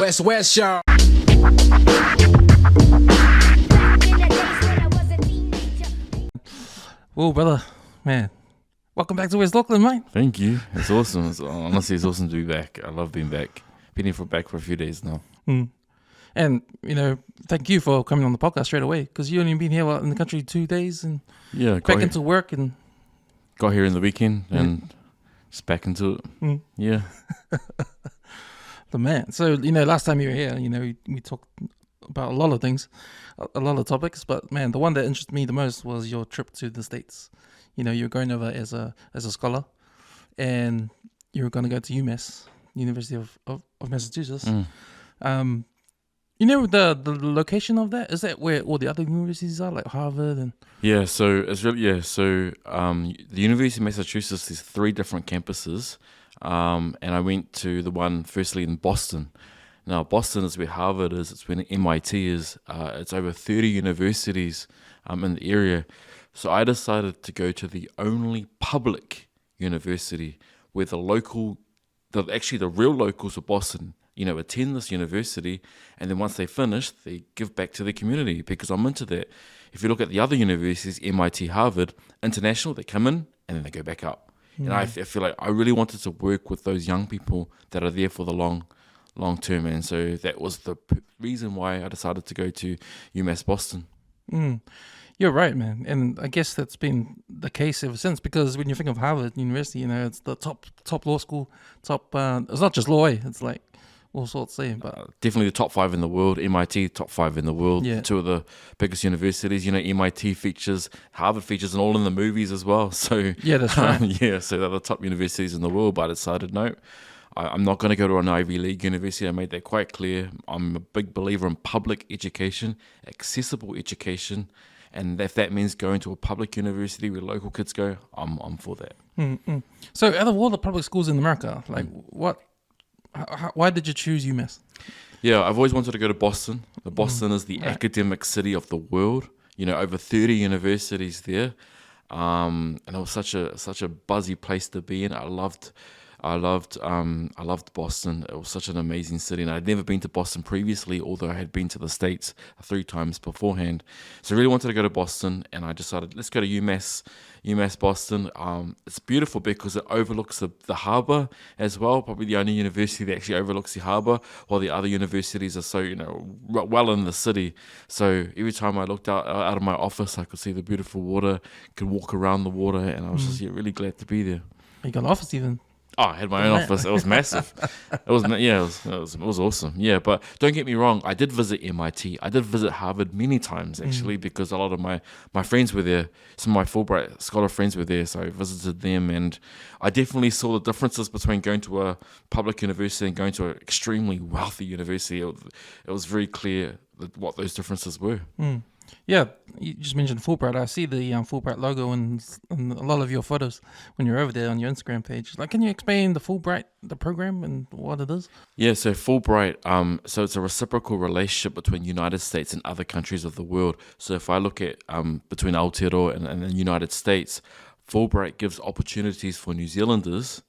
West, y'all. Well, brother, man, welcome back to West Auckland, mate. Thank you. It's awesome. Honestly, it's awesome to be back. I love being back. Been here back for a few days now. And, thank you for coming on the podcast straight away, because you only been here in the country 2 days and back into work. And got here in the weekend and just back into it. Yeah. The man. So, last time you were here, we talked about a lot of things, a lot of topics, but man, the one that interested me the most was your trip to the States. You're going over as a scholar, and you were going to go to UMass, University of Massachusetts. The location of that, is that where all the other universities are, like Harvard and? Yeah, so it's really So the University of Massachusetts, there's 3 different campuses, and I went to the one firstly in Boston. Now, Boston is where Harvard is. It's where MIT is. It's over 30 universities in the area. So I decided to go to the only public university where the real locals of Boston, attend this university, and then once they finish, they give back to the community, because I'm into that. If you look at the other universities, MIT, Harvard, international, they come in and then they go back out. And I feel like I really wanted to work with those young people that are there for the long term, and so that was the reason why I decided to go to UMass Boston. You're right, man, and I guess that's been the case ever since, because when you think of Harvard University, it's the top law school, it's not just law, it's like all sorts there, but definitely the top 5 in the world. MIT, top 5 in the world. Yeah. 2 of the biggest universities. MIT features, Harvard features, and all in the movies as well. So yeah, that's right. So they're the top universities in the world. But I decided, no, I'm not going to go to an Ivy League university. I made that quite clear. I'm a big believer in public education, accessible education, and if that means going to a public university where local kids go, I'm for that. So out of all the public schools in America, why did you choose UMass? Yeah, I've always wanted to go to Boston. Boston is the academic city of the world. Over 30 universities there, and it was such a buzzy place to be in. I loved Boston. It was such an amazing city, and I'd never been to Boston previously, although I had been to the States 3 times beforehand. So I really wanted to go to Boston, and I decided, let's go to UMass Boston. It's beautiful because it overlooks the harbour as well, probably the only university that actually overlooks the harbour, while the other universities are so, well in the city. So every time I looked out of my office, I could see the beautiful water, could walk around the water, and I was just really glad to be there. You got an office even? Oh, I had my own office. It was massive. It was awesome. Yeah, but don't get me wrong. I did visit MIT. I did visit Harvard many times, actually, because a lot of my friends were there. Some of my Fulbright scholar friends were there, so I visited them, and I definitely saw the differences between going to a public university and going to an extremely wealthy university. It was very clear what those differences were. Yeah, you just mentioned Fulbright. I see the Fulbright logo in a lot of your photos when you're over there on your Instagram page. Can you explain the Fulbright, the program, and what it is? Yeah, so Fulbright, so it's a reciprocal relationship between the United States and other countries of the world. So if I look at between Aotearoa and the United States, Fulbright gives opportunities for New Zealanders.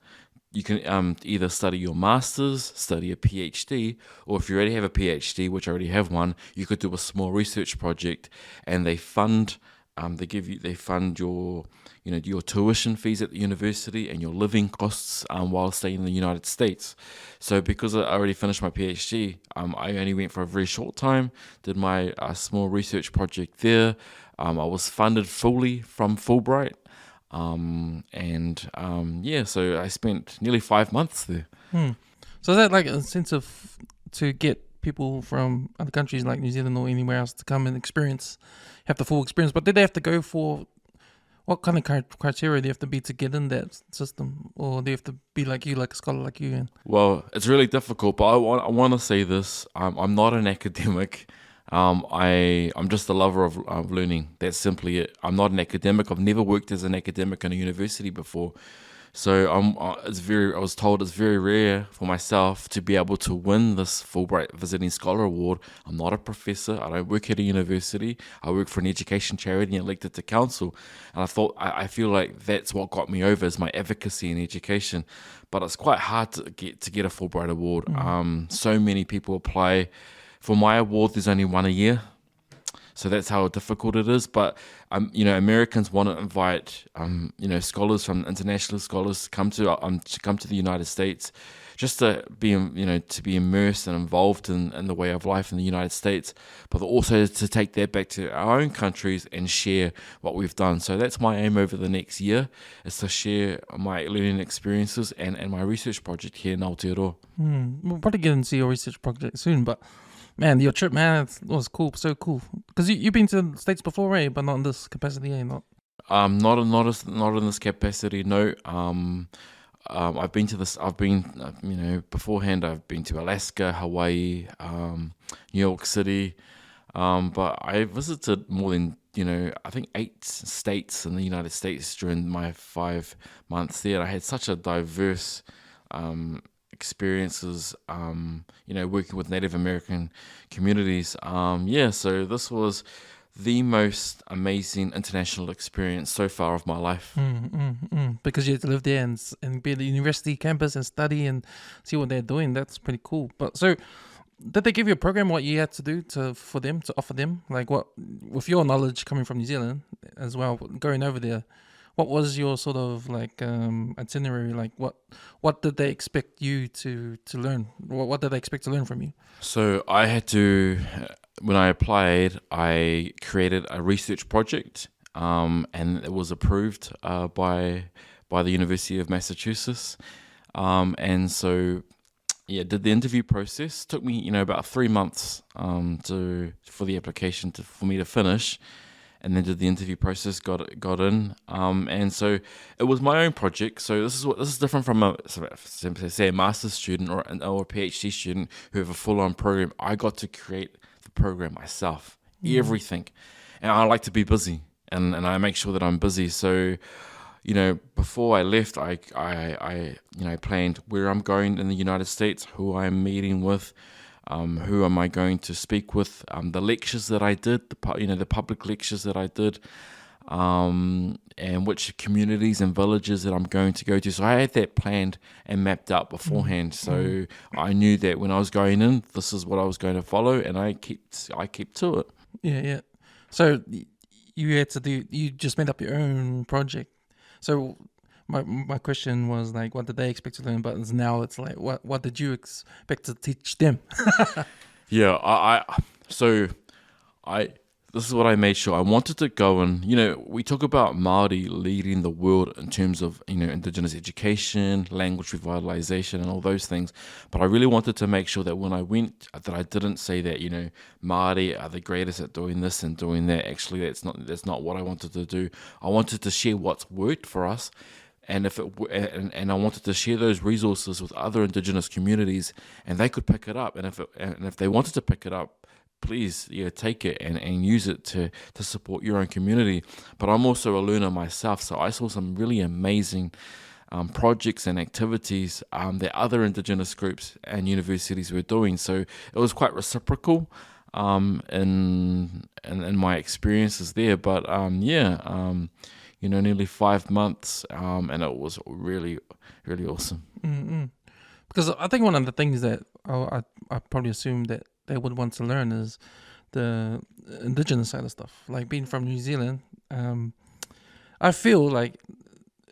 You can either study your master's, study a PhD, or if you already have a PhD, which I already have one, you could do a small research project, and they fund your your tuition fees at the university and your living costs while staying in the United States. So because I already finished my PhD, I only went for a very short time, did my small research project there. I was funded fully from Fulbright. So I spent nearly 5 months there. So is that like an incentive to get people from other countries like New Zealand or anywhere else to come and have the full experience? But did they have to go for, what kind of criteria do you have to be to get in that system? Or do you have to be like you, like a scholar like you? Well, it's really difficult, but I want to say this. I'm not an academic. I'm just a lover of learning. That's simply it. I'm not an academic. I've never worked as an academic in a university before. So I was told it's very rare for myself to be able to win this Fulbright Visiting Scholar Award. I'm not a professor. I don't work at a university. I work for an education charity elected to council. And I feel like that's what got me over is my advocacy in education. But it's quite hard to get a Fulbright Award. So many people apply. For my award, there's only one a year. So that's how difficult it is. But Americans want to invite scholars from international scholars to come to the United States, just to be immersed and involved in the way of life in the United States, but also to take that back to our own countries and share what we've done. So that's my aim over the next year, is to share my learning experiences and my research project here in Aotearoa. We'll probably get into your research project soon, but man, your trip, man, it was cool, so cool. Because you've been to the States before, right? But not in this capacity, eh? Not Not in this capacity. No. I've been to this. I've been, beforehand. I've been to Alaska, Hawaii, New York City, but I visited more than I think 8 states in the United States during my 5 months there. I had such a diverse experiences, working with Native American communities. So this was the most amazing international experience so far of my life. Because you had to live there and be at the university campus and study and see what they're doing. That's pretty cool. But so, did they give you a program what you had to do to offer them? Like what, with your knowledge coming from New Zealand as well, going over there, what was your sort of like itinerary? Like what did they expect you to learn? What did they expect to learn from you? So I had to, when I applied, I created a research project, and it was approved by the University of Massachusetts, and so did the interview process. Took me about 3 months for the application for me to finish. And then did the interview process, got in, and so it was my own project. So this is different from a master's student or a PhD student who have a full-on program. I got to create the program myself, everything, and I like to be busy, and I make sure that I'm busy. So, before I left, I planned where I'm going in the United States, who I'm meeting with. Who am I going to speak with? The lectures that I did, the public lectures that I did, and which communities and villages that I'm going to go to. So I had that planned and mapped out beforehand. So I knew that when I was going in, this is what I was going to follow, and I kept to it. Yeah. So you just made up your own project. So my question was like, what did they expect to learn? But now it's like, what did you expect to teach them? This is what I made sure. I wanted to go and, we talk about Maori leading the world in terms of, Indigenous education, language revitalization and all those things. But I really wanted to make sure that when I went, that I didn't say that, Maori are the greatest at doing this and doing that. Actually, that's not what I wanted to do. I wanted to share what's worked for us. And I wanted to share those resources with other Indigenous communities, and they could pick it up. And if they wanted to pick it up, please, take it and use it to support your own community. But I'm also a learner myself, so I saw some really amazing projects and activities that other Indigenous groups and universities were doing. So it was quite reciprocal in my experiences there. But nearly 5 months, and it was really, really awesome. Because I think one of the things that I probably assume that they would want to learn is the Indigenous side of stuff. Like being from New Zealand, I feel like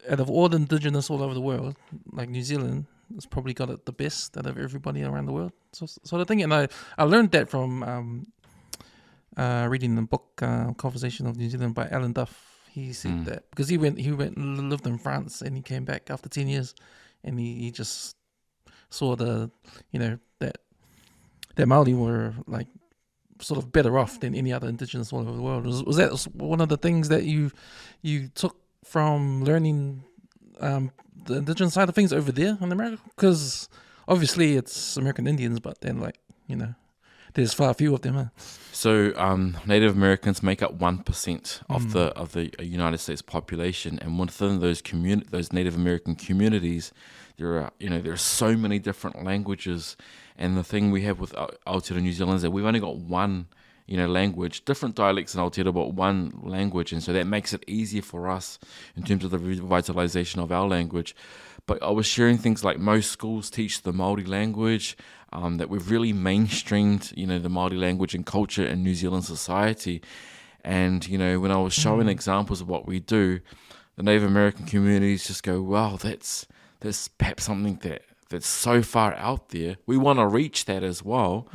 out of all the Indigenous all over the world, like New Zealand has probably got it the best out of everybody around the world. So the thing, and I learned that from reading the book Conversation of New Zealand by Alan Duff. He said that because he went and lived in France, and he came back after 10 years, and he just saw that Maori were like sort of better off than any other Indigenous all over the world. Was that one of the things that you took from learning the Indigenous side of things over there in America? Because obviously it's American Indians, but then There's far few of them. Huh? So Native Americans make up 1% of the United States population, and within those those Native American communities, there are so many different languages. And the thing we have with Aotearoa New Zealand is that we've only got one language, different dialects in Aotearoa, but one language, and so that makes it easier for us in terms of the revitalization of our language. But I was sharing things like most schools teach the Maori language, that we've really mainstreamed, the Maori language and culture in New Zealand society. And, when I was showing examples of what we do, the Native American communities just go, wow, that's perhaps something that's so far out there. We want to reach that as well,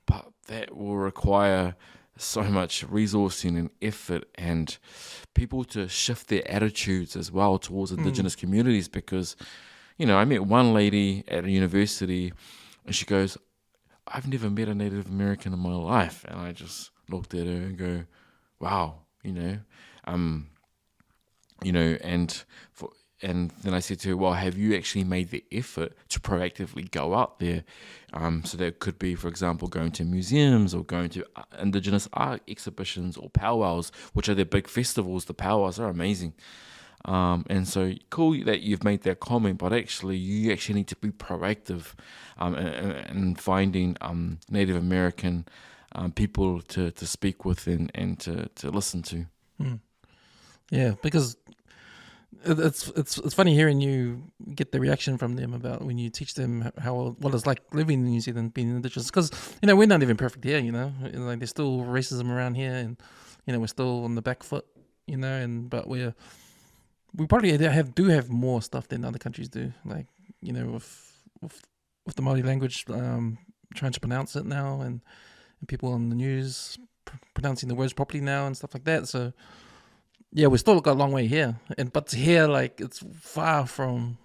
but that will require so much resourcing and effort and people to shift their attitudes as well towards Indigenous communities. Because, I met one lady at a university and she goes, I've never met a Native American in my life. And I just looked at her and go, wow, and then I said to her, well, have you actually made the effort to proactively go out there? So that could be, for example, going to museums or going to Indigenous art exhibitions or powwows, which are their big festivals. The powwows are amazing. And so cool that you've made that comment, but you actually need to be proactive in finding Native American people to speak with and to listen to. Yeah, because it's funny hearing you get the reaction from them about when you teach them what it's like living in New Zealand, being Indigenous. Because we're not even perfect here. Like there's still racism around here, and we're still on the back foot. But we probably do have more stuff than other countries do. Like with the Maori language, trying to pronounce it now, and people on the news pronouncing the words properly now and stuff like that. So. Yeah, we still got a long way here, but here, like, it's far from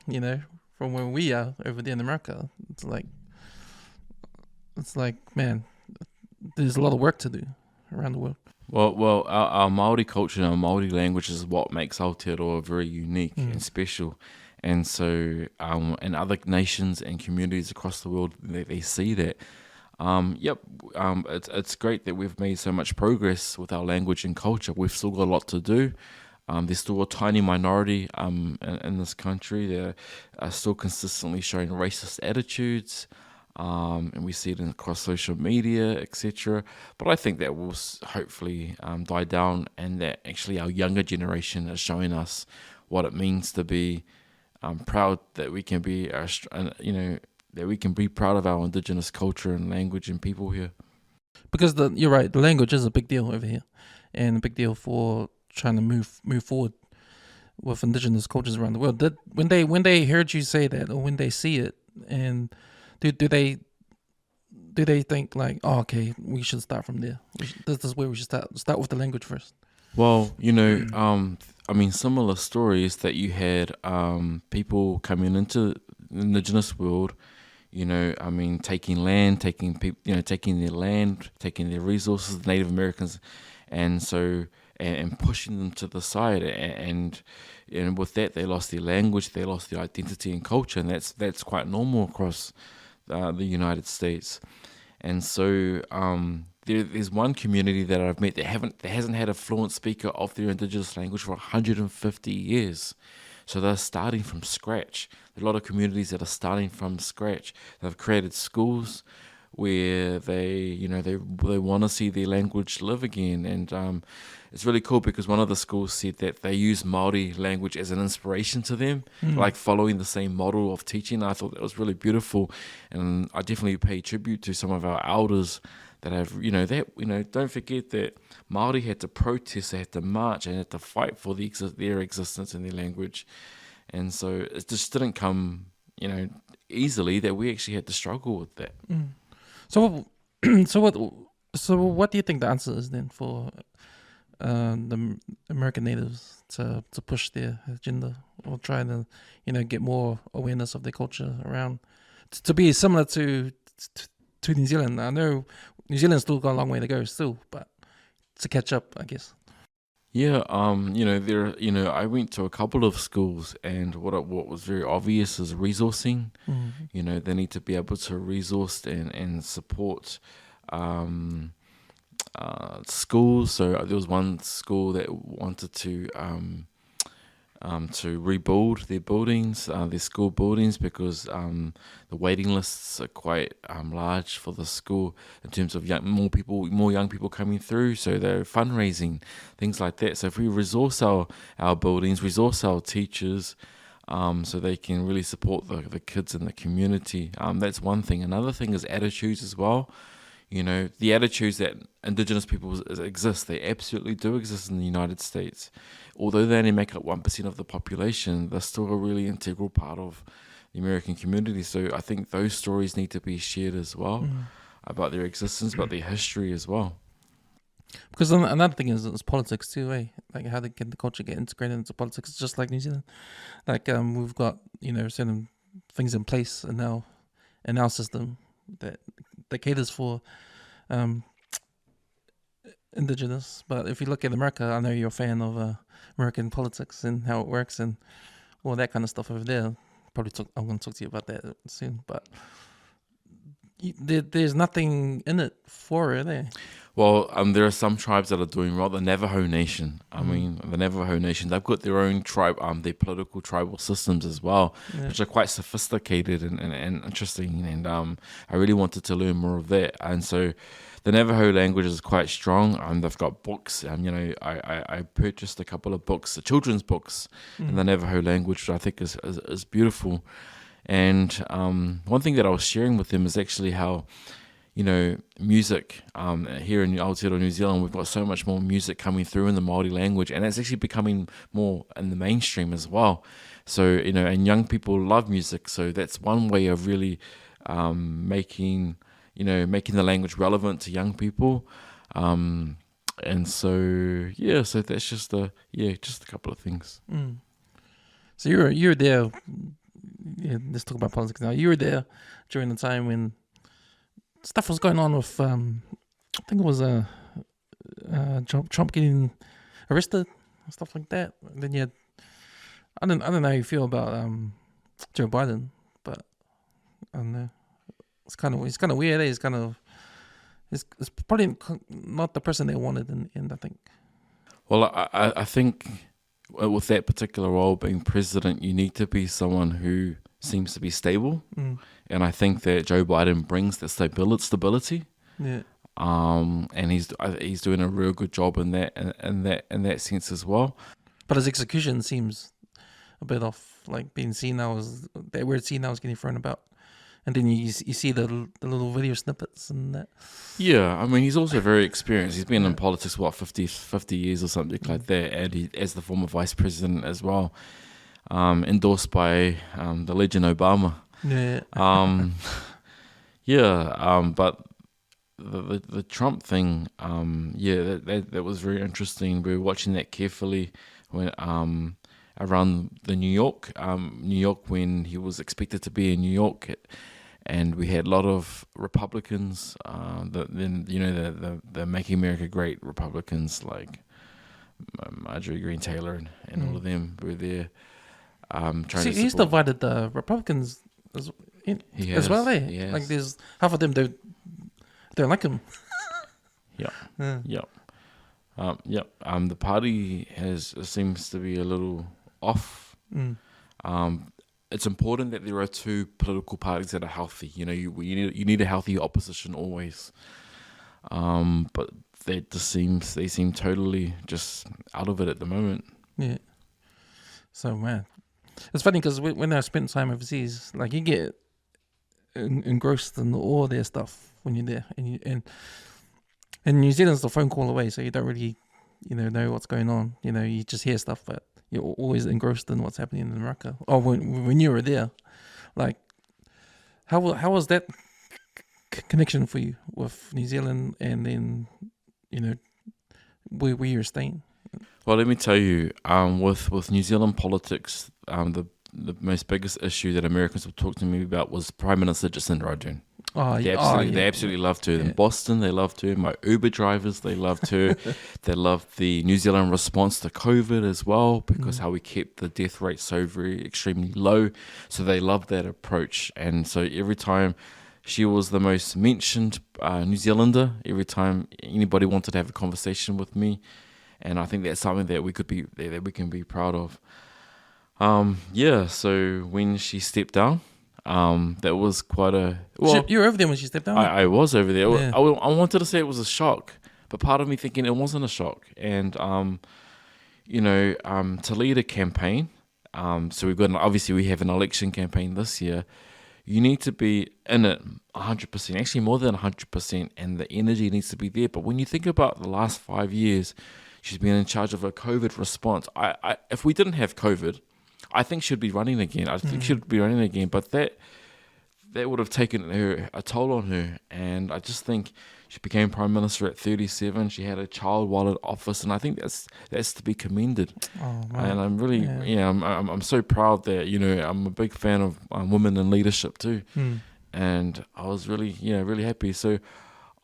from where we are over there in America. It's like, man, there's a lot of work to do around the world. Well, our Maori culture and our Maori language is what makes Aotearoa very unique and special, and so in other nations and communities across the world, they see that. It's great that we've made so much progress with our language and culture. We've still got a lot to do. There's still a tiny minority in this country that are still consistently showing racist attitudes, and we see it across social media, etc. But I think that will hopefully die down, and that actually our younger generation is showing us what it means to be proud that we can be, that we can be proud of our Indigenous culture and language and people here. Because you're right, the language is a big deal over here, and a big deal for trying to move forward with Indigenous cultures around the world. When they heard you say that, or when they see it, and do they think like, oh, okay, we should start from there? This is where we should start with the language first. Well, similar stories that you had people coming into the Indigenous world. Taking land, taking their land, taking their resources, the Native Americans, and pushing them to the side, and with that they lost their language, they lost their identity and culture, and that's quite normal across the United States. And so there's one community that I've met that hasn't had a fluent speaker of their Indigenous language for 150 years. So they're starting from scratch. There are a lot of communities that are starting from scratch. They've created schools where they want to see their language live again. And it's really cool because one of the schools said that they use Maori language as an inspiration to them, like following the same model of teaching. I thought that was really beautiful. And I definitely pay tribute to some of our elders that have, don't forget that Maori had to protest, they had to march, and had to fight for their existence and their language. And so it just didn't come, easily, that we actually had to struggle with that. So what do you think the answer is then for the American natives to push their agenda, or try to, get more awareness of their culture around, to be similar to New Zealand? I know New Zealand's still got a long way to go still, but to catch up, I guess. Yeah, I went to a couple of schools, and what was very obvious is resourcing. They need to be able to resource and support schools. So there was one school that wanted to rebuild their buildings, their school buildings, because the waiting lists are quite large for the school in terms of more young people coming through. So they're fundraising, things like that. So if we resource our buildings, resource our teachers, so they can really support the kids in the community. That's one thing. Another thing is attitudes as well. The attitudes that Indigenous people exist, they absolutely do exist in the United States. Although they only make up 1% of the population, they're still a really integral part of the American community. So I think those stories need to be shared as well, about their existence, about their history as well. Because another thing is politics too, eh? Like how the culture get integrated into politics, it's just like New Zealand. Like we've got certain things in place in our system that caters for Indigenous. But if you look at America, I know you're a fan of American politics and how it works and all that kind of stuff over there. I'm going to talk to you about that soon. But there's nothing in it for it, eh? Well, there are some tribes that are doing well. The Navajo Nation. The Navajo Nation, they've got their own tribe, their political tribal systems as well, which are quite sophisticated and interesting. And I really wanted to learn more of that. And so the Navajo language is quite strong. They've got books. I purchased a couple of books, children's books in the Navajo language, which I think is beautiful. And one thing that I was sharing with them is actually how, music here in Aotearoa, New Zealand, we've got so much more music coming through in the Maori language, and it's actually becoming more in the mainstream as well. So, and young people love music, so that's one way of really making the language relevant to young people. And so, so that's just a couple of things. So you're there. Yeah, let's talk about politics now. You were there during the time when stuff was going on with, I think it was Trump getting arrested and stuff like that. And then you had, I don't know how you feel about Joe Biden, but I don't know. It's kind of weird. It's it's probably not the person they wanted in the end, I think. Well, I think with that particular role, being president, you need to be someone who seems to be stable, and I think that Joe Biden brings that stability. Yeah. And he's doing a real good job in that sense as well. But his execution seems a bit off, like being seen now as that weird scene I was getting thrown about. And then you see the little video snippets and that. Yeah, he's also very experienced. He's been in politics, 50 years or something like that, and he, as the former vice president as well, endorsed by the legend Obama. Yeah. But the Trump thing, that was very interesting. We were watching that carefully when around the New York when he was expected to be in New York. And we had a lot of Republicans, the Making America Great Republicans like Marjorie Green Taylor and all of them were there. Trying to support. He's divided the Republicans as well, eh? Yes. Like there's half of them don't like him. Yep. The party seems to be a little off. It's important that there are two political parties that are healthy. You need a healthy opposition always. But they seem totally just out of it at the moment. Yeah. So man, it's funny because when I spent time overseas, like you get engrossed in all their stuff when you're there, and New Zealand's the phone call away, so you don't really know what's going on. You just hear stuff, but you're always engrossed in what's happening in America. Or when you were there, like how was that connection for you with New Zealand, and then where you're staying? Well, let me tell you, with New Zealand politics, the most biggest issue that Americans would talk to me about was Prime Minister Jacinda Ardern. They absolutely loved her. In Boston, they loved her. My Uber drivers, they loved her. They loved the New Zealand response to COVID as well, because how we kept the death rate so very extremely low. So they loved that approach. And so every time She was the most mentioned New Zealander every time anybody wanted to have a conversation with me, and I think that's something that we can be proud of. So when she stepped down, that was quite a You were over there when she stepped down. I was over there. Yeah. I wanted to say it was a shock, but part of me thinking it wasn't a shock. And to lead a campaign, so obviously we have an election campaign this year. You need to be in it 100%, actually more than 100%, and the energy needs to be there. But when you think about the last 5 years, she's been in charge of a COVID response. If we didn't have COVID, I think she'd be running again. But that would have taken a toll on her. And I just think she became Prime Minister at 37. She had a child while in office, and I think that's to be commended. Oh, man. And I'm really, I'm so proud that, I'm a big fan of women in leadership too. And I was really, really happy. So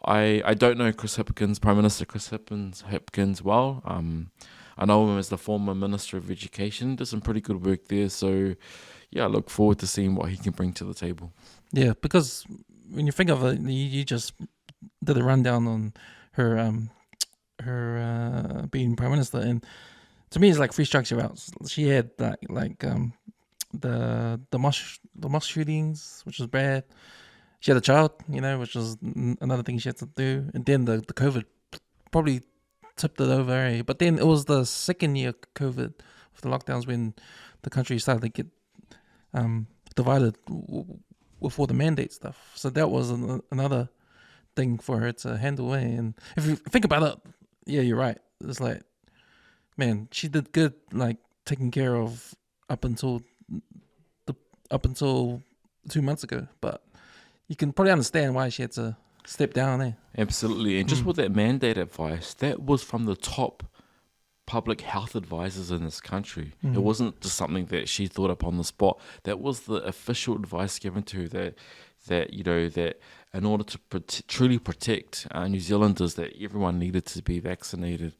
I don't know Prime Minister Chris Hipkins well. I know him as the former Minister of Education. Did some pretty good work there. So, I look forward to seeing what he can bring to the table. Yeah, because when you think of it, you just did a rundown on her being Prime Minister, and to me it's like three strikes you're out. She had the mosque shootings, which was bad. She had a child, which was another thing she had to do, and then the COVID probably tipped it over. But then it was the second year COVID of the lockdowns when the country started to get divided with all the mandate stuff. So that was another thing for her to handle. And if you think about it, yeah, you're right. It's like, man, she did good, like taking care of up until 2 months ago. But you can probably understand why she had to step down there. Absolutely. And just with that mandate advice, that was from the top public health advisors in this country. It wasn't just something that she thought up on the spot. That was the official advice given to her that in order to truly protect New Zealanders, that everyone needed to be vaccinated.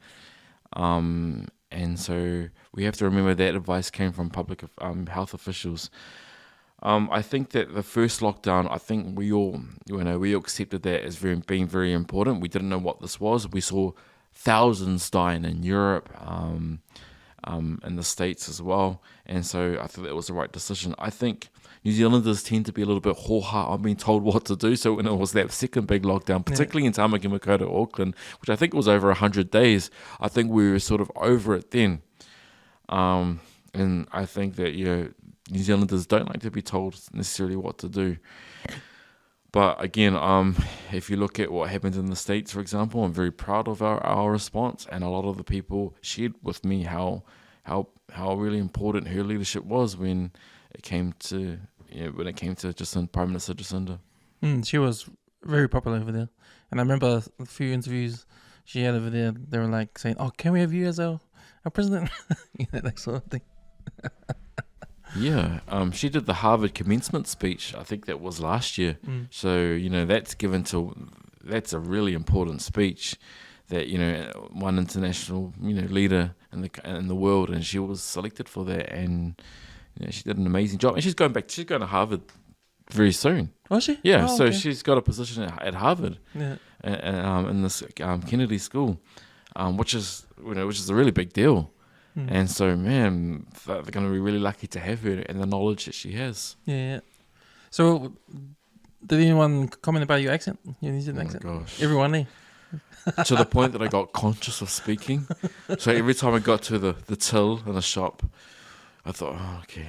And so we have to remember that advice came from public health officials. I think that the first lockdown, I think we all accepted that as being very important. We didn't know what this was. We saw thousands dying in Europe, in the States as well. And so I thought that was the right decision. I think New Zealanders tend to be a little bit hoha on being told what to do. So when it was that second big lockdown, particularly in Kaihautu, Auckland, which I think was over 100 days, I think we were sort of over it then. And I think that, New Zealanders don't like to be told necessarily what to do. But again, if you look at what happened in the States, for example, I'm very proud of our response, and a lot of the people shared with me how really important her leadership was when it came to Prime Minister Jacinda. She was very popular over there, and I remember a few interviews she had over there. They were like saying, "Oh, can we have you as our president?" That sort of thing. Yeah, she did the Harvard commencement speech. I think that was last year. So that's a really important speech that one international leader in the world, and she was selected for that, and she did an amazing job. And she's going to Harvard very soon. Was she? Yeah, oh, so okay. she's got a position at Harvard. Yeah. In this Kennedy School, which is a really big deal. And so, man, they're going to be really lucky to have her and the knowledge that she has. Yeah. So, did anyone comment about your accent? Your New Zealand accent? Gosh. Everyone there? To the point that I got conscious of speaking. So every time I got to the till in the shop, I thought, oh, okay,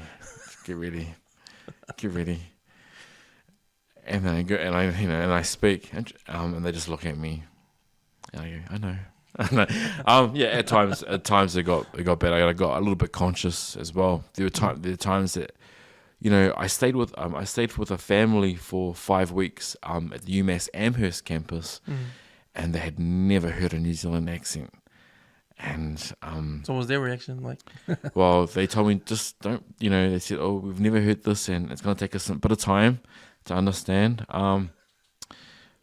get ready. And then I go and I speak, and they just look at me, and I go, I know. At times it got better. I got a little bit conscious as well. There were times that I stayed with a family for 5 weeks at the UMass Amherst campus, and they had never heard a New Zealand accent. And so what was their reaction like? Well, they told me just don't. They said, "Oh, we've never heard this, and it's going to take us a bit of time to understand."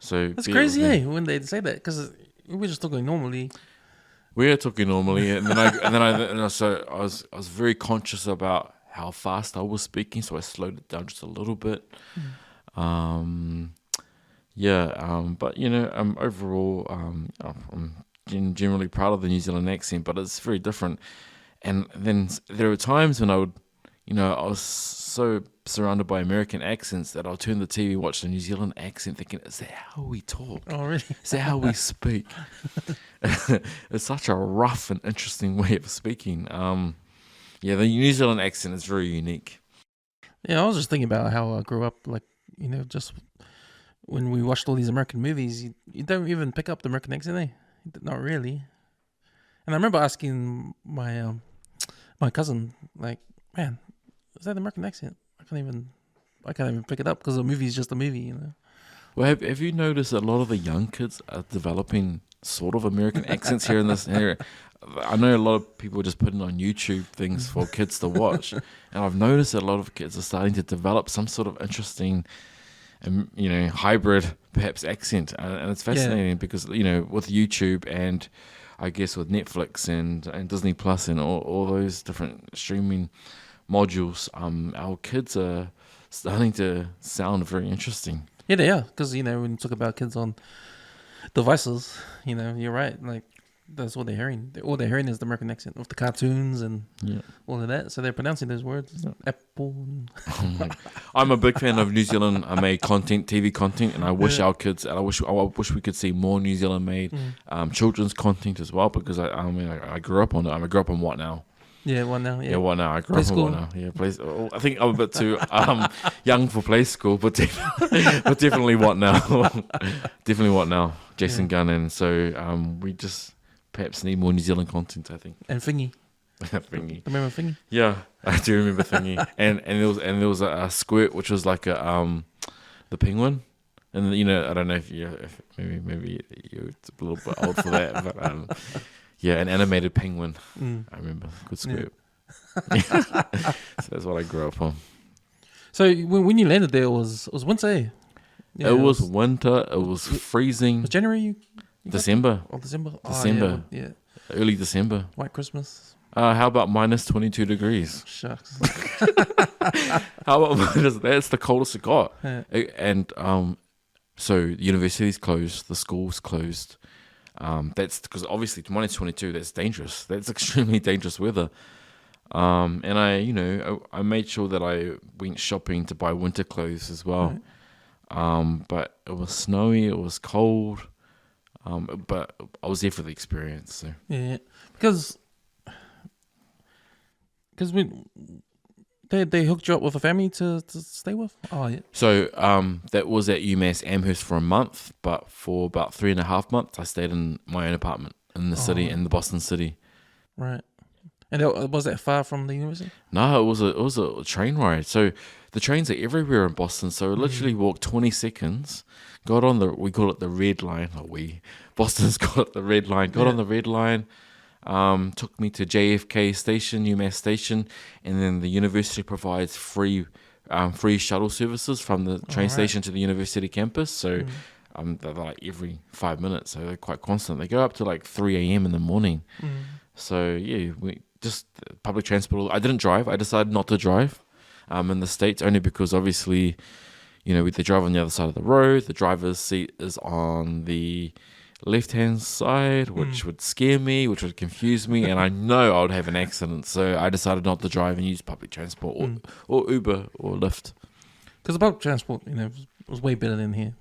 So that's crazy, when they say that, because we're just talking normally. We are talking normally, and I was very conscious about how fast I was speaking, so I slowed it down just a little bit. But overall, I'm generally proud of the New Zealand accent, but it's very different. And then there were times when I was so surrounded by American accents that I'll turn the TV, watch the New Zealand accent, thinking, is that how we talk? Oh, really? Is that how we speak? It's such a rough and interesting way of speaking. The New Zealand accent is very unique. Yeah, I was just thinking about how I grew up, just when we watched all these American movies, you don't even pick up the American accent, eh? Not really. And I remember asking my my cousin, like, man, is that an American accent? I can't even pick it up because the movie is just a movie, Well, have you noticed a lot of the young kids are developing sort of American accents here in this area? I know a lot of people just putting on YouTube things for kids to watch, and I've noticed that a lot of kids are starting to develop some sort of interesting, hybrid perhaps accent, and it's fascinating because with YouTube and I guess with Netflix and Disney Plus and all those different streaming modules, our kids are starting to sound very interesting. Yeah, they are, because when you talk about kids on devices, you're right. Like, that's what they're hearing. All they're hearing is the American accent of the cartoons and all of that. So they're pronouncing those words, apple. I'm a big fan of New Zealand made content, TV content, and I wish our kids, and I wish we could see more New Zealand made children's content as well, because I grew up on it. I grew up on What Now. Yeah, What Now. Yeah, What Now. I grew up on What Now. Yeah, I think I'm a bit too young for play school, but definitely What Now. Definitely What Now. Jason Gunn, and so we just perhaps need more New Zealand content, I think. And Thingy. Thingy. Remember Thingy? Yeah, I do remember Thingy. and there was a squirt, which was like the penguin. And I don't know if maybe you're a little bit old for that, but an animated penguin. I remember. Good squirt. Yeah. So that's what I grew up on. So when you landed there, it was winter. Eh? Yeah, it was winter. It was freezing. Was January? December. December. December. Oh, yeah. Early December. White Christmas. How about minus 22 degrees? Shucks. How about minus? That's the coldest it got. Yeah. And so the university's closed. The school's closed. That's because obviously minus 22. That's dangerous. That's extremely dangerous weather. And I made sure that I went shopping to buy winter clothes as well. Right. But it was snowy. It was cold. But I was there for the experience. So. Yeah, because when they hooked you up with a family to stay with. Oh yeah. So that was at UMass Amherst for a month, but for about 3.5 months, I stayed in my own apartment in the city, in the Boston city. Right. And was that far from the university? No, it was a train ride. So the trains are everywhere in Boston. So I literally walked 20 seconds, got on we call it the red line. Boston's got it the red line. Got on the red line, took me to JFK station, UMass station, and then the university provides free shuttle services from the train station to the university campus. So they're like every 5 minutes. So they're quite constant. They go up to like 3 a.m. in the morning. So yeah, we just public transport. I didn't drive. I decided not to drive in the States, only because obviously, they drive on the other side of the road. The driver's seat is on the left-hand side, which would scare me, which would confuse me, and I know I would have an accident. So I decided not to drive and use public transport or Uber or Lyft. Because the public transport, was way better than here.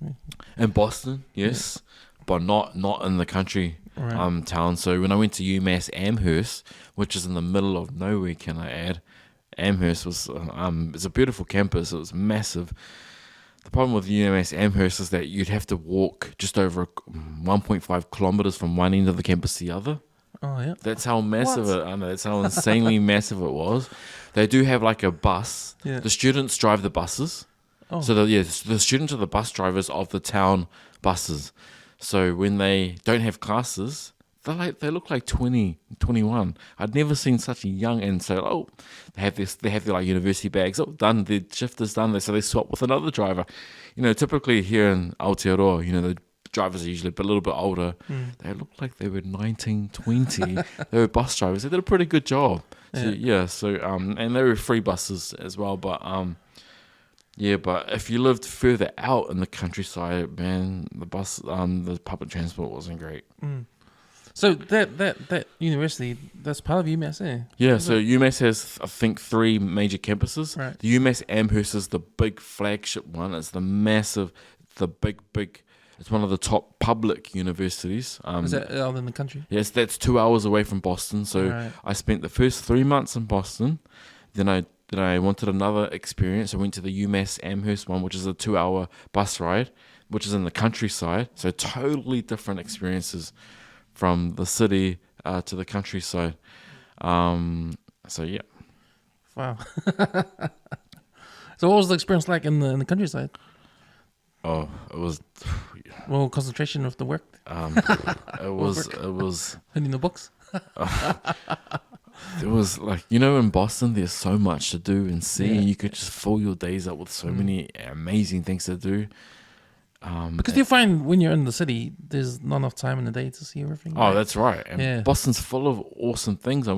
In Boston, yes, but not in the country. Right. Town. So when I went to UMass Amherst, which is in the middle of nowhere, can I add, Amherst was it's a beautiful campus. It was massive. The problem with UMass Amherst is that you'd have to walk just over 1.5 kilometers from one end of the campus to the other. Oh yeah, that's how massive that's how insanely massive it was. They do have like a bus. Yeah. The students drive the buses. Oh. So the students are the bus drivers of the town buses. So when they don't have classes, they look like 20, 21. I'd never seen such a young, and so they have their like university bags. Done. Their shift is done. So they swap with another driver. Typically here in Aotearoa, the drivers are usually a little bit older. They looked like they were 19, 20. They were bus drivers. They did a pretty good job. And they were free buses as well. But Yeah, but if you lived further out in the countryside, man, the public transport wasn't great. So that university, that's part of UMass, eh? Yeah, Is so it? UMass has, I think, 3 major campuses. Right. The UMass Amherst is the big flagship one. It's the massive, the big. It's one of the top public universities. Is that out in the country? Yes, that's 2 hours away from Boston. So Right. I spent the first 3 months in Boston. Then I wanted another experience. I went to the UMass Amherst one, which is a 2-hour bus ride, which is in the countryside. So totally different experiences from the city to the countryside. So yeah. Wow. So what was the experience like in the countryside? Oh, it was. Well, concentration of the work, It was. reading the books. It was like, in Boston, there's so much to do and see. Yeah. You could just fill your days up with so many amazing things to do. Because you find when you're in the city, there's not enough time in the day to see everything. Oh, right? that's right. And Yeah. Boston's full of awesome things. I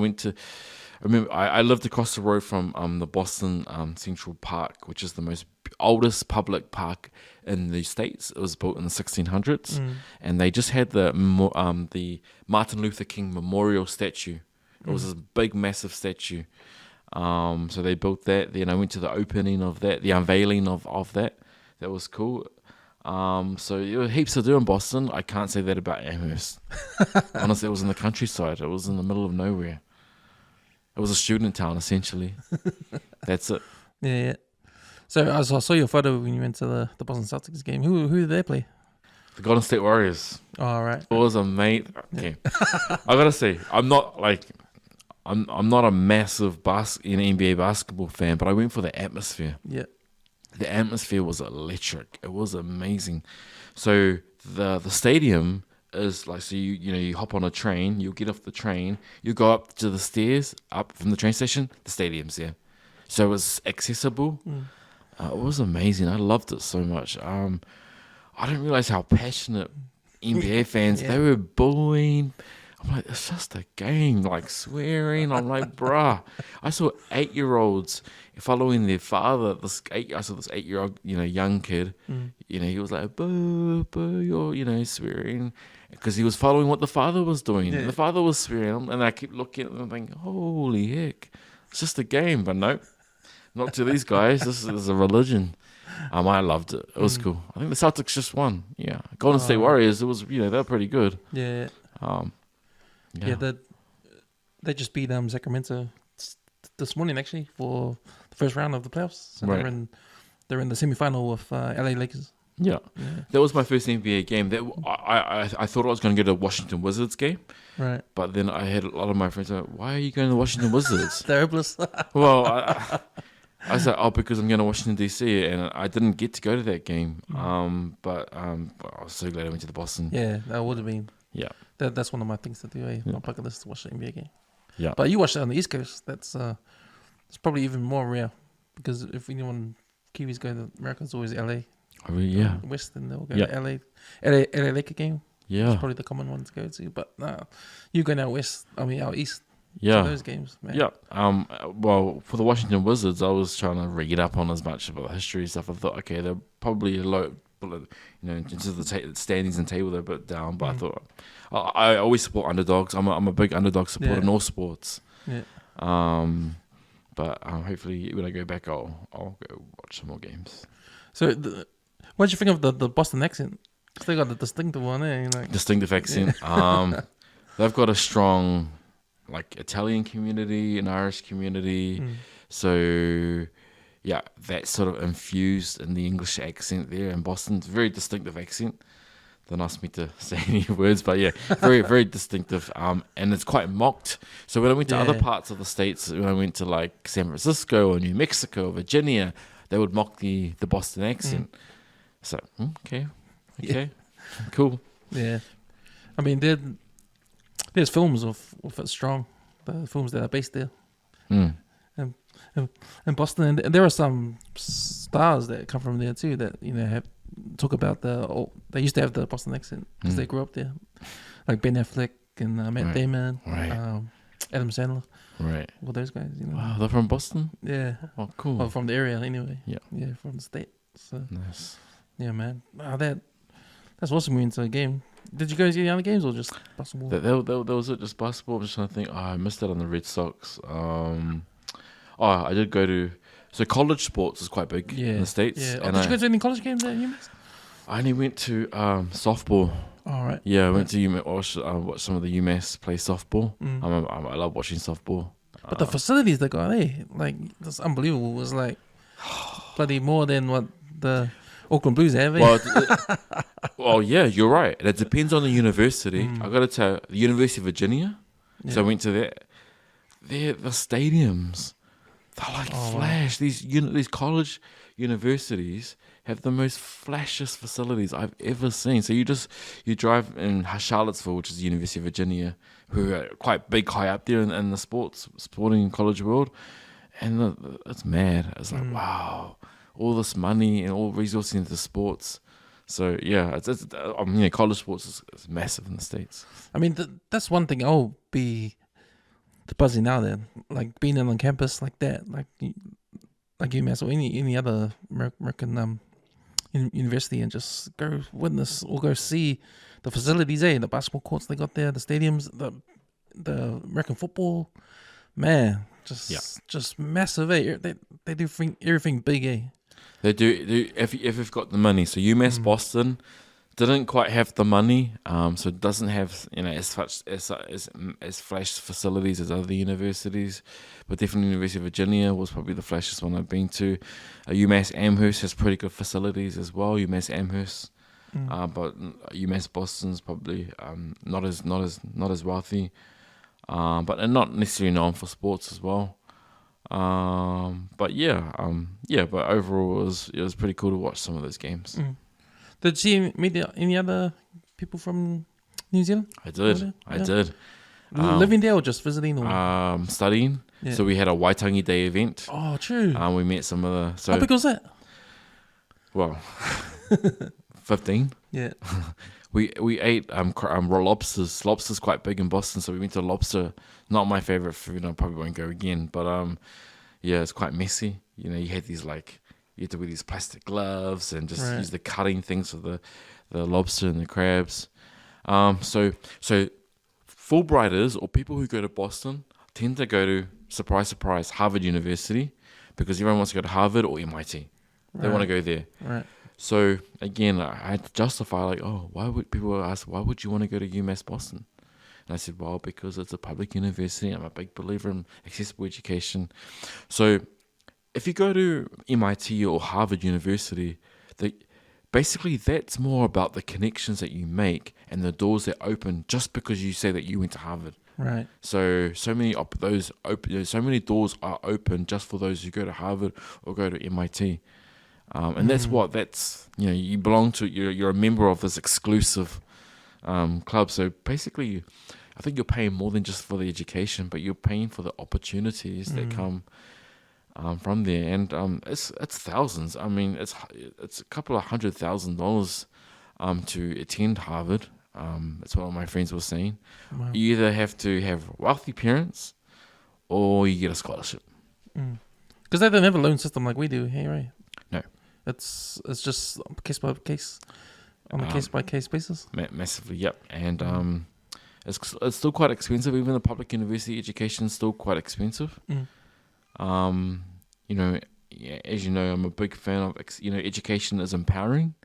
remember I lived across the road from the Boston Central Park, which is the most oldest public park in the States. It was built in the 1600s, and they just had the Martin Luther King Memorial statue. It was this big, massive statue. So they built that. Then I went to the opening of that, the unveiling of that. That was cool. So there were heaps to do in Boston. I can't say that about Amherst. Honestly, it was in the countryside. It was in the middle of nowhere. It was a student town, essentially. That's it. Yeah. So I saw your photo when you went to the Boston Celtics game. Who did they play? The Golden State Warriors. Oh, all right. It was amazing. Okay. I gotta say, I'm not a massive NBA basketball fan, but I went for the atmosphere. Yeah. The atmosphere was electric. It was amazing. So the stadium is like, so you hop on a train, you get off the train, you go up to the stairs, up from the train station, the stadium's there. So it was accessible. It was amazing. I loved it so much. I didn't realize how passionate NBA fans, they were booing. I'm like, it's just a game, like swearing. I'm like, bruh. I saw 8-year-olds following their father. I saw this 8-year-old, young kid. He was like, boo, boo, you're, swearing. Because he was following what the father was doing. Yeah. The father was swearing. And I keep looking at them and thinking, holy heck. It's just a game. But nope, not to these guys. This is a religion. I loved it. It was cool. I think the Celtics just won. Yeah. Golden State Warriors, it was, they were pretty good. Yeah. Yeah. They just beat Sacramento this morning actually for the first round of the playoffs. So Right. they're in the semi-final with LA Lakers. Yeah. Yeah. That was my first NBA game. That I thought I was going to go to a Washington Wizards game, Right. but then I had a lot of my friends like, why are you going to the Washington Wizards? They're hopeless. Well, I said, because I'm going to Washington, D.C., and I didn't get to go to that game. But I was so glad I went to the Boston. Yeah, that would have been. Yeah. That's one of my things to do. My bucket list to watch the NBA game. Yeah. But you watch it on the East Coast. That's it's probably even more rare because if anyone Kiwis go to America, it's always LA. I mean, yeah. West, and they'll go Yeah. to LA Laker game. Yeah. It's probably the common one to go to. But you go out west. Out east. Yeah. To those games, man. Yeah. Well, for the Washington Wizards, I was trying to read up on as much about the history and stuff. I thought, okay, they're probably low, in terms of the standings and table, they're a bit down. But I thought, I always support underdogs. I'm a big underdog supporter in all sports. Yeah. But hopefully when I go back, I'll go watch some more games. So, what did you think of the Boston accent? 'Cause they got the distinctive one, Distinctive accent. They've got a strong, Italian community, an Irish community. So, yeah, that's sort of infused in the English accent there in Boston. It's a very distinctive accent. Don't ask me to say any words, but yeah, very, very distinctive. And it's quite mocked. So when I went to other parts of the States, when I went to San Francisco or New Mexico or Virginia, they would mock the Boston accent. So, okay, cool. Yeah. I mean, there's films of it strong, the films that are based there. In Boston, and there are some stars that come from there too that talk about they used to have the Boston accent because they grew up there, like Ben Affleck and Matt Damon. Right. Adam Sandler, Right. all those guys. You know. Wow, they're from Boston? Yeah. Oh, cool. Well, from the area anyway. Yeah. Yeah, from the state. So Nice. yeah, man. Wow, that's awesome. We went to a game. Did you guys see any other games or just basketball? That was it, just basketball. I'm just trying to think. Oh, I missed out on the Red Sox. I did go to... So college sports is quite big in the States. Yeah. And Did you go to any college games at UMass? I only went to softball. All right. Yeah, I went to UMass, watched some of the UMass play softball. Mm. I love watching softball. But the facilities they got, like, that's unbelievable. It was like bloody more than what the Auckland Blues have. Well, yeah, you're right. And it depends on the university. I got to tell the University of Virginia. Yeah. So I went to that. The stadiums, they're like flash. Wow. These college universities have the most flashiest facilities I've ever seen. So you drive in Charlottesville, which is the University of Virginia, who are quite big, high up there in the sporting college world, and it's mad. It's like wow, all this money and all resources into sports. So yeah, college sports is massive in the States. I mean, that's one thing I'll be buzzing now then, like being on campus like that, like UMass or any other American university, and just go witness or go see the facilities, the basketball courts they got there, the stadiums, the American football, man, just massive. They do everything big. They do if you've got the money. So UMass Boston didn't quite have the money, so it doesn't have as flash facilities as other universities, but definitely University of Virginia was probably the flashiest one I've been to. UMass Amherst has pretty good facilities as well. UMass Amherst, but UMass Boston's probably not as wealthy, but not necessarily known for sports as well. But overall it was pretty cool to watch some of those games. Did you meet any other people from New Zealand? I did. Living there or just visiting? Or? Studying. Yeah. So we had a Waitangi Day event. Oh, true. We met some of the... How big was that? Well, 15. Yeah. We ate raw lobsters. Lobster's quite big in Boston, so we went to lobster. Not my favorite food. I probably won't go again. But it's quite messy. You had these you had to wear these plastic gloves and just use the cutting things for the lobster and the crabs. So Fulbrighters or people who go to Boston tend to go to, surprise, Harvard University, because everyone wants to go to Harvard or MIT. They want to go there. Right. So again, I had to justify why would people ask, why would you want to go to UMass Boston? And I said, well, because it's a public university. I'm a big believer in accessible education. So if you go to MIT or Harvard University, basically that's more about the connections that you make and the doors that open just because you say that you went to Harvard. Right. So many doors are open just for those who go to Harvard or go to MIT. And that's you belong to, you're a member of this exclusive club. So basically, I think you're paying more than just for the education, but you're paying for the opportunities that come from there. And it's thousands. I mean, it's a couple of $100,000 to attend Harvard. That's what all my friends were saying. Wow. You either have to have wealthy parents or you get a scholarship. Because they don't have a loan system like we do here, right? No. It's just case by case, on a case by case basis. Massively, yep. And it's still quite expensive. Even the public university education is still quite expensive. As you know, I'm a big fan of education is empowering.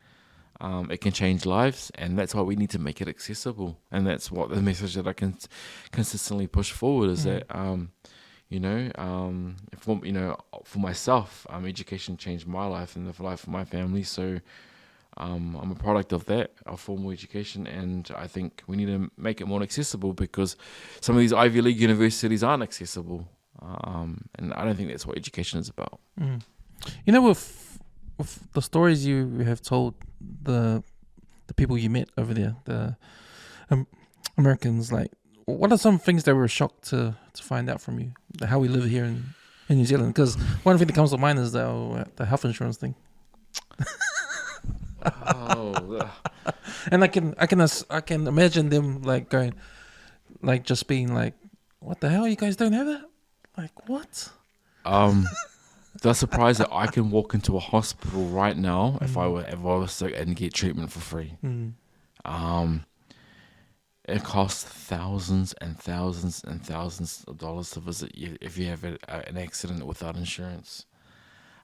It can change lives, and that's why we need to make it accessible. And that's what the message that I can consistently push forward is that for myself, education changed my life and the life of my family. So I'm a product of that, of formal education, and I think we need to make it more accessible because some of these Ivy League universities aren't accessible, and I don't think that's what education is about. With the stories you have told, the people you met over there, the Americans, what are some things that were shocked to find out from you, how we live here in New Zealand? Because one thing that comes to mind is the health insurance thing. And I can imagine them going, just being what the hell? You guys don't have that? Like, what? They're surprised that I can walk into a hospital right now if I was sick and get treatment for free. It costs thousands and thousands and thousands of dollars to visit you if you have an accident without insurance.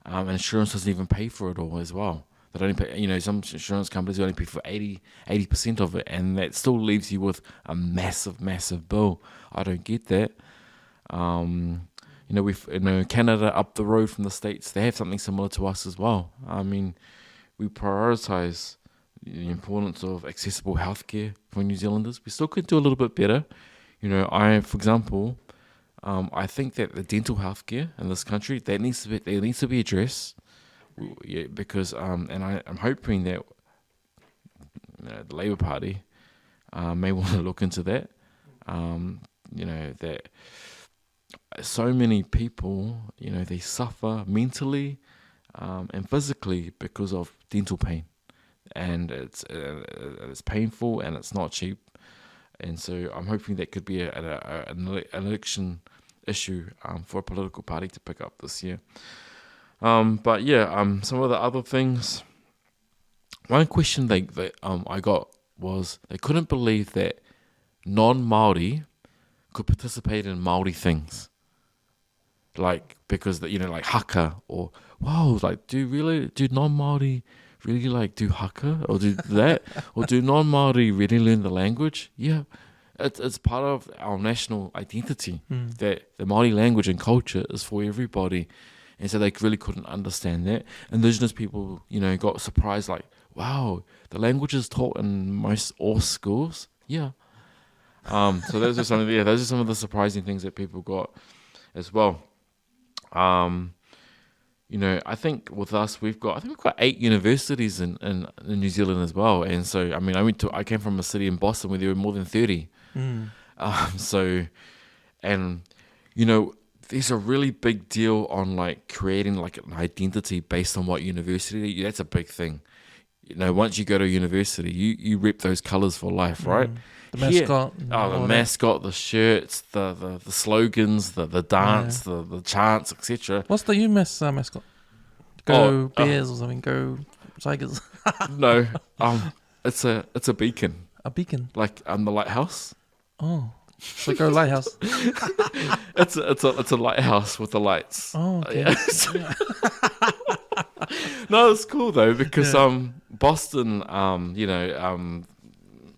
And insurance doesn't even pay for it all as well. They only pay, some insurance companies only pay for 80% of it, and that still leaves you with a massive, massive bill. I don't get that. Canada up the road from the States, they have something similar to us as well. I mean, we prioritize the importance of accessible healthcare for New Zealanders. We still could do a little bit better. For example, I think that the dental healthcare in this country that needs to be addressed. Yeah, because I'm hoping that the Labour Party may want to look into that. That so many people, they suffer mentally and physically because of dental pain. And it's painful and it's not cheap, and so I'm hoping that could be an election issue for a political party to pick up this year. Some of the other things. One question I got was they couldn't believe that non-Maori could participate in Maori things, because like haka or do non-Maori really do haka or do that or do non-Maori really learn the language? Yeah, it's part of our national identity that the Maori language and culture is for everybody, and so they really couldn't understand that. Indigenous people, got surprised, wow, the language is taught in most all schools. Yeah. So those are some of the surprising things that people got as well. I think with us, we've got 8 universities in New Zealand as well. And so, I came from a city in Boston where there were more than 30. There's a really big deal on creating an identity based on what university. That's a big thing. Once you go to university, you rep those colours for life, right? The mascot. The mascot, the shirts, the slogans, the dance, the chants, etc. What's the UMass mascot? Go Bears or something? Go Tigers? No, it's a beacon. A beacon? The lighthouse. Oh, so go Lighthouse. It's a lighthouse with the lights. Oh, okay. Yeah. No, it's cool though because Boston,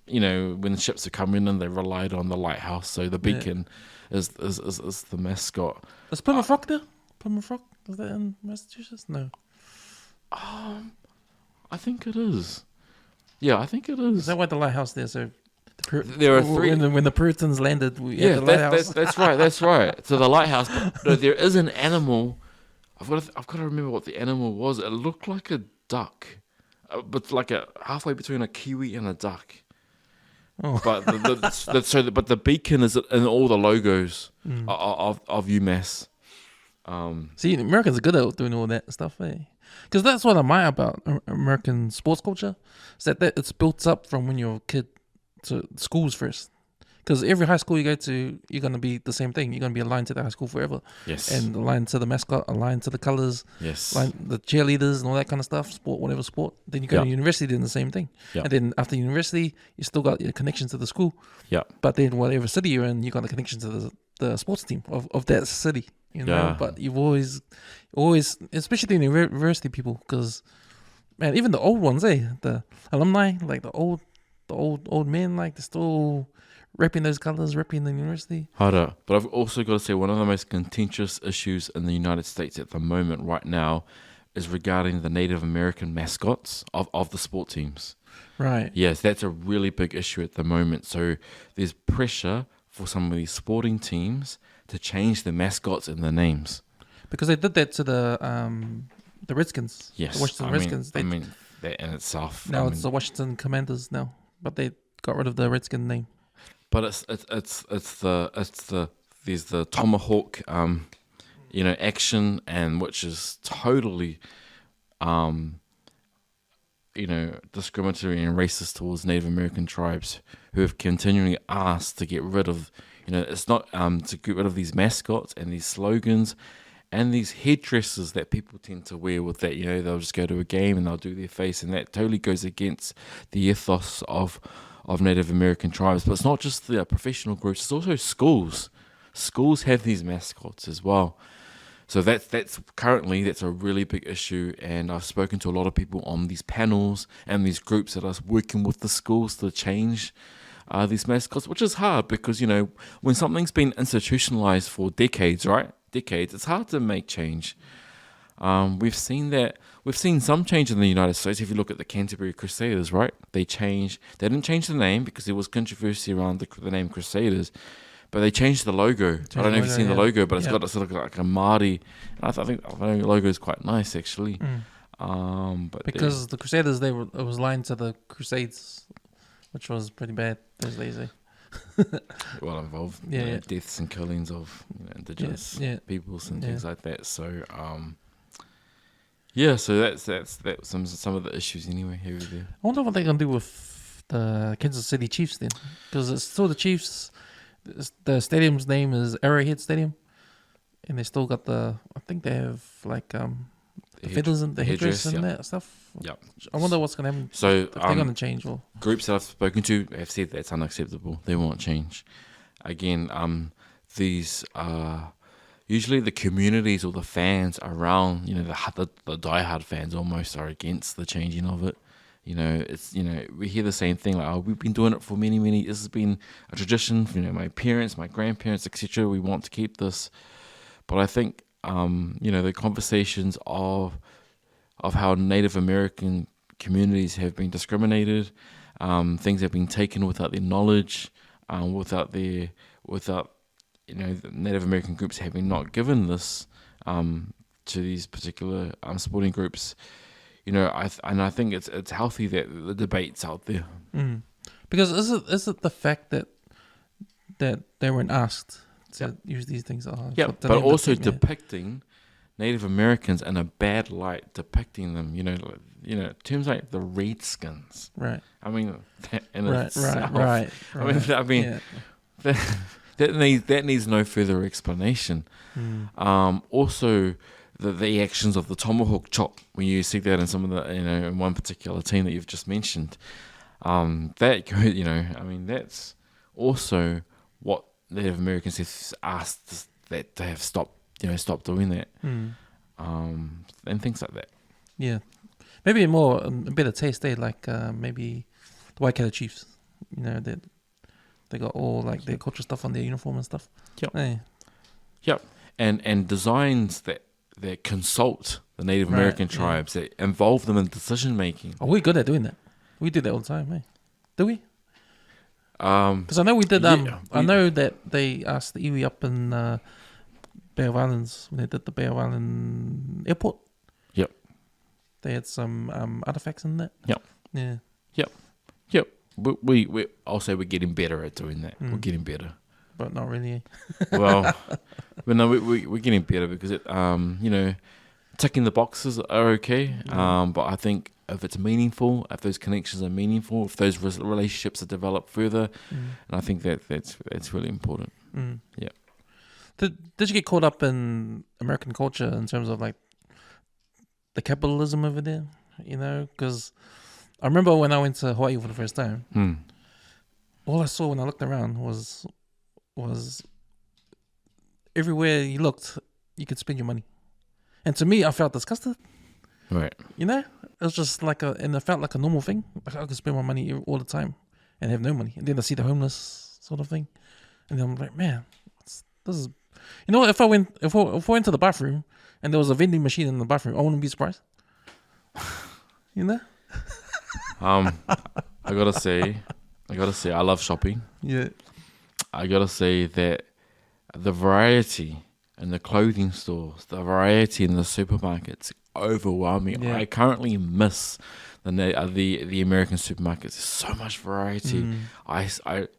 when ships are coming in, they relied on the lighthouse. So the beacon is the mascot. Is Plymouth Rock there? Plymouth Rock, is that in Massachusetts? No. I think it is. Yeah, I think it is. Is that why the lighthouse there? So there are 3. When the Puritans landed, we had the lighthouse. That's right. So the lighthouse. But no, there is an animal. I've got to remember what the animal was. It looked like a duck, but halfway between a kiwi and a duck. Oh. But the beacon is in all the logos of UMass. See, Americans are good at doing all that stuff, eh? Because that's what I admire about American sports culture, is that it's built up from when you're a kid to schools first. Because every high school you go to, you're going to be the same thing. You're going to be aligned to the high school forever. Yes. And aligned to the mascot, aligned to the colours. Yes. The cheerleaders and all that kind of stuff, whatever sport. Then you go to university doing the same thing. And then after university, you still got your connection to the school. Yeah. But then whatever city you're in, you got a connection to the sports team of that city. But you've always, especially the university people, because, man, even the old ones, the alumni, the old men, they're still repping those colours, repping the university. Harder. But I've also got to say one of the most contentious issues in the United States at the moment right now is regarding the Native American mascots of the sport teams. Right. Yes, that's a really big issue at the moment. So there's pressure for some of these sporting teams to change the mascots and the names. Because they did that to the Redskins. Yes. The Washington Redskins. That in itself. Now it's the Washington Commanders now, but they got rid of the Redskin name. But it's there's the tomahawk action, and which is totally discriminatory and racist towards Native American tribes who have continually asked to get rid of, it's not to get rid of these mascots and these slogans and these headdresses that people tend to wear with that, they'll just go to a game and they'll do their face, and that totally goes against the ethos of Native American tribes. But it's not just the professional groups, it's also schools. Schools have these mascots as well. So that's currently a really big issue, and I've spoken to a lot of people on these panels and these groups that are working with the schools to change these mascots, which is hard because, when something's been institutionalized for decades, it's hard to make change. We've seen some change in the United States. If you look at the Canterbury Crusaders, right? They didn't change the name because there was controversy around the name Crusaders, but they changed the logo. I don't know if you've seen the logo, but it's got sort of like a Maori. And I think the logo is quite nice, actually. But because the Crusaders, it was lined to the Crusades, which was pretty bad those days. Well involved, deaths and killings of indigenous peoples and things like that. So, so that's some of the issues anyway here and there. I wonder what they're gonna do with the Kansas City Chiefs then, because it's still the Chiefs. The stadium's name is Arrowhead Stadium, and they still got I think they have like the feathers and the headdress and that stuff. Yep. I wonder what's going to happen. So if they're going to change. Or groups that I've spoken to have said that's unacceptable. They won't change. Again, these usually the communities or the fans around, the diehard fans almost are against the changing of it. It's we hear the same thing like, we've been doing it for many. This has been a tradition. My parents, my grandparents, etc. We want to keep this, but I think the conversations of how Native American communities have been discriminated, things have been taken without their knowledge, without the Native American groups having not given this to these particular sporting groups. I think it's healthy that the debate's out there. Because is it the fact that they weren't asked to use these things? But also depicting Native Americans in a bad light, depicting them, terms like the Redskins. Right. I mean, that in right. itself. Right. I mean, that needs no further explanation. Also, the actions of the tomahawk chop, when you see that in some of the, in one particular team that you've just mentioned, that's also what Native Americans have asked that they have stopped doing that, and things like that. Yeah, maybe a better taste. Like maybe the Waikato Chiefs. They got all like their culture stuff on their uniform and stuff. Yep. And designs that consult the Native American tribes, that involve them in decision making. Oh, we're good at doing that. We do that all the time, eh? Do we? Because I know we did. I know that they asked the iwi up in Bay of Islands when they did the Bay of Island airport. Yep. They had some artifacts in that. Yep. Yeah. Yep. I'll say we're getting better at doing that. We're getting better. But not really. Well, but no, we're getting better because it, ticking the boxes are okay. But I think if it's meaningful, if those connections are meaningful, if those relationships are developed further, and I think that's really important. Yeah. Did you get caught up in American culture in terms of like the capitalism over there? Because I remember when I went to Hawaii for the first time, all I saw when I looked around was everywhere you looked, you could spend your money. And to me, I felt disgusted. Right. It was just and it felt like a normal thing. Like I could spend my money all the time and have no money. And then I see the homeless sort of thing. And then I'm like, man, this is... if I went to the bathroom and there was a vending machine in the bathroom, I wouldn't be surprised. I gotta say, I love shopping. Yeah. I gotta say that the variety in the clothing stores, the variety in the supermarkets, overwhelming. Yeah. I currently miss the American supermarkets. There's so much variety.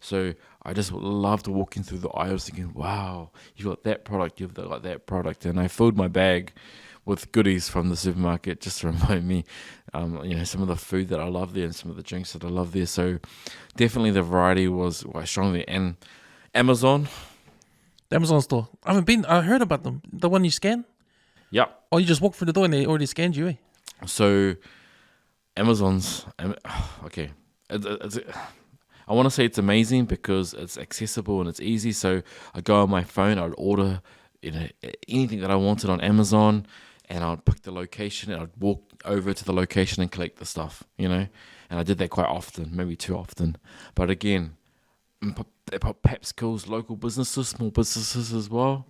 So I just loved walking through the aisles thinking, wow, you've got that product, you've got that product. And I filled my bag with goodies from the supermarket just to remind me, some of the food that I love there and some of the drinks that I love there. So definitely the variety was quite strong there. And Amazon, The Amazon store. I haven't been. I heard about them. The one you scan, yeah. or you just walk through the door and they already scanned you. So Amazon's okay. I want to say it's amazing because it's accessible and it's easy. So I go on my phone, I'd order anything that I wanted on Amazon, and I'd pick the location and I'd walk over to the location and collect the stuff, And I did that quite often, maybe too often. But again, it perhaps kills local businesses, small businesses as well.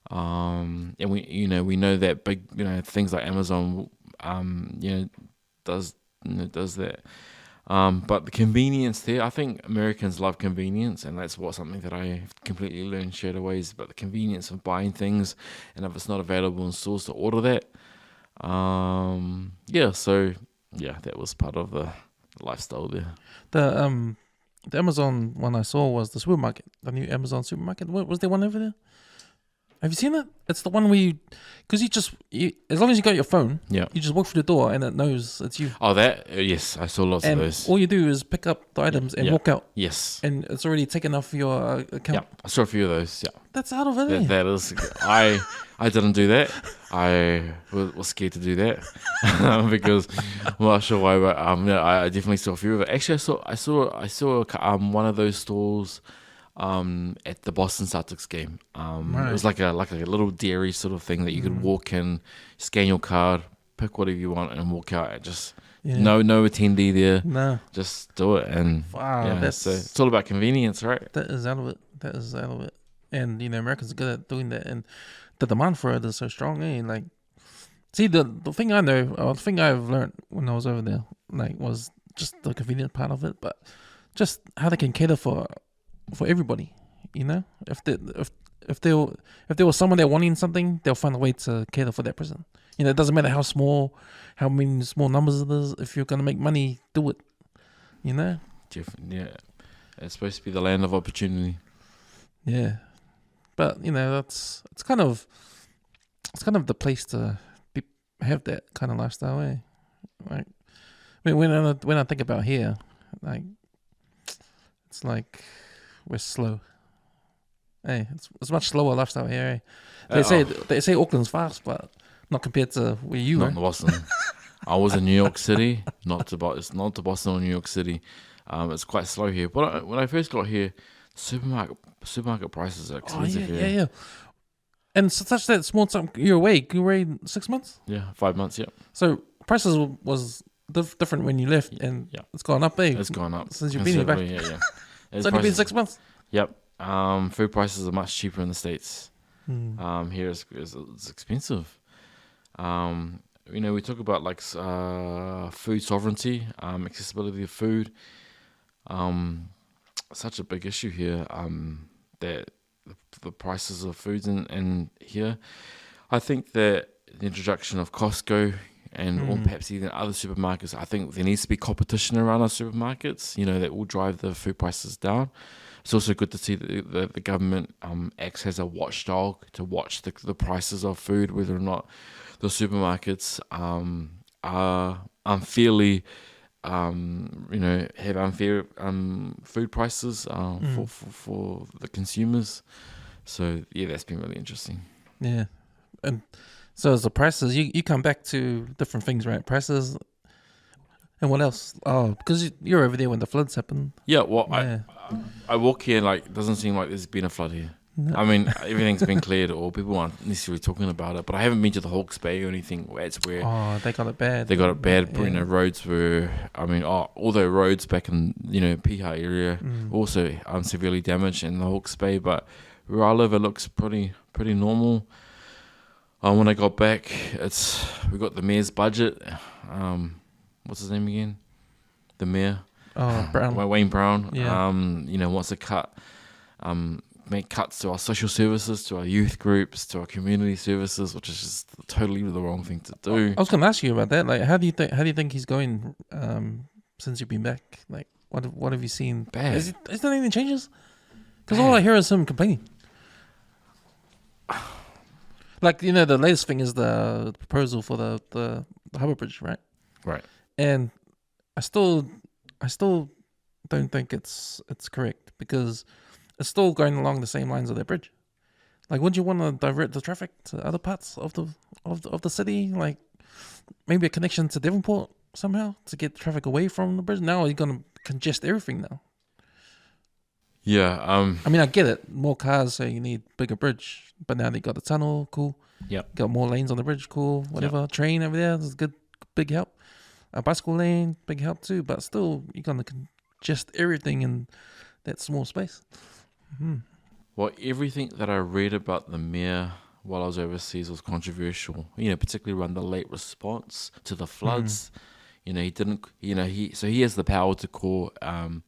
And we know that big, things like Amazon, does that. But the convenience there, I think Americans love convenience, and that's something that I completely learned straight away is about the convenience of buying things, and if it's not available in stores to order that. That was part of the lifestyle there. The Amazon one I saw was the supermarket, the new Amazon supermarket. Was there one over there? Have you seen it? It's the one where because as long as you got your phone, Yeah. you just walk through the door and it knows it's you. Oh, yes, I saw lots And of those. all you do is pick up the items and walk out, Yes. and it's already taken off your account. Yeah, I saw a few of those. Yeah. That's out of it. That is, I didn't do that. I was scared to do that because I'm not sure why, but I definitely saw a few of it. Actually, I saw one of those stores at the Boston Celtics game. Right. It was like a little dairy sort of thing that you could walk in, scan your card, pick whatever you want, and walk out. And just no attendee there. No, just do it. And wow, so it's all about convenience, right? That is out of it. And Americans are good at doing that, and the demand for it is so strong. Like, see, the thing I know, the thing I've learned when I was over there, was just the convenient part of it, but just how they can cater for everybody. If there was someone there wanting something, they'll find a way to cater for that person. It doesn't matter how many small numbers it is. If you're gonna make money, do it. Definitely, yeah. It's supposed to be the land of opportunity. Yeah, but it's kind of the place to have that kind of lifestyle. Like, when I think about here, it's like we're slow. It's much slower lifestyle here. They say Auckland's fast, but not compared to where you Not are. in Boston. I was in New York City, not to Boston or New York City. It's quite slow here. But when I first got here, supermarket prices are expensive here. Yeah. And such that small time you're away 6 months. Yeah, 5 months. Yeah. So prices was different when you left, and it's gone up. It's gone up since you've been here back. Yeah. It's only been 6 months. Yep. Food prices are much cheaper in the States. Here it's expensive. We talk about food sovereignty, accessibility of food. Such a big issue here. That the prices of foods in here. I think that the introduction of Costco or perhaps even other supermarkets, I think there needs to be competition around our supermarkets, that will drive the food prices down. It's also good to see that the government acts as a watchdog to watch the prices of food, whether or not the supermarkets are unfairly, have unfair food prices for the consumers. So, that's been really interesting. Yeah. And so as the prices, you come back to different things, right? Prices. And what else? Oh, because you're over there when the floods happened. Yeah, well, yeah. I walk here and it doesn't seem like there's been a flood here. No. I mean, everything's been cleared or people aren't necessarily talking about it. But I haven't been to the Hawke's Bay or anything where it's where... Oh, they got it bad. They got it bad. Yeah. Roads were... all the roads back in, Piha area also severely damaged in the Hawke's Bay. But where I live, it looks pretty normal. When I got back, we got the mayor's budget. What's his name again? The mayor. Oh, Brown. Wayne Brown. Yeah. Wants to make cuts to our social services, to our youth groups, to our community services, which is just totally the wrong thing to do. I was going to ask you about that. Like, how do you think he's going since you've been back? Like, what have you seen? Bad. Is there anything changes? Because all I hear is him complaining. Like, the latest thing is the proposal for the Harbour Bridge, right? Right. And I still don't think it's correct, because it's still going along the same lines of that bridge. Like, wouldn't you want to divert the traffic to other parts of the city? Like, maybe a connection to Devonport somehow to get traffic away from the bridge? Now you're going to congest everything now. Yeah. I mean, I get it. More cars, so you need bigger bridge. But now they got the tunnel, cool. Yep. Got more lanes on the bridge, cool. Whatever. Yep. Train over there is good, big help. A bicycle lane, big help too. But still, you're going to congest everything in that small space. Mm-hmm. Well, everything that I read about the mayor while I was overseas was controversial. Particularly around the late response to the floods. He didn't. He has the power to call. An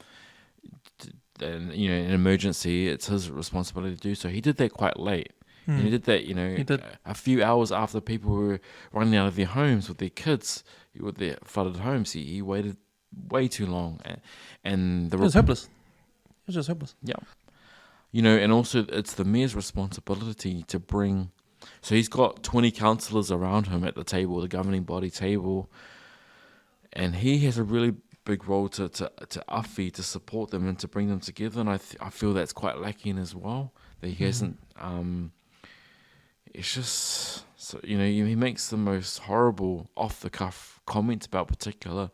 emergency. It's his responsibility to do so. He did that quite late. And he did that. A few hours after people were running out of their homes with their kids, with their flooded homes. He waited way too long, and it was hopeless. It was just hopeless. Yeah. And also it's the mayor's responsibility to bring. So he's got 20 councillors around him at the table, the governing body table, and he has a really big role to awhi, to support them and to bring them together. And I feel that's quite lacking as well. That he hasn't. It's just he makes the most horrible off the cuff comments about particular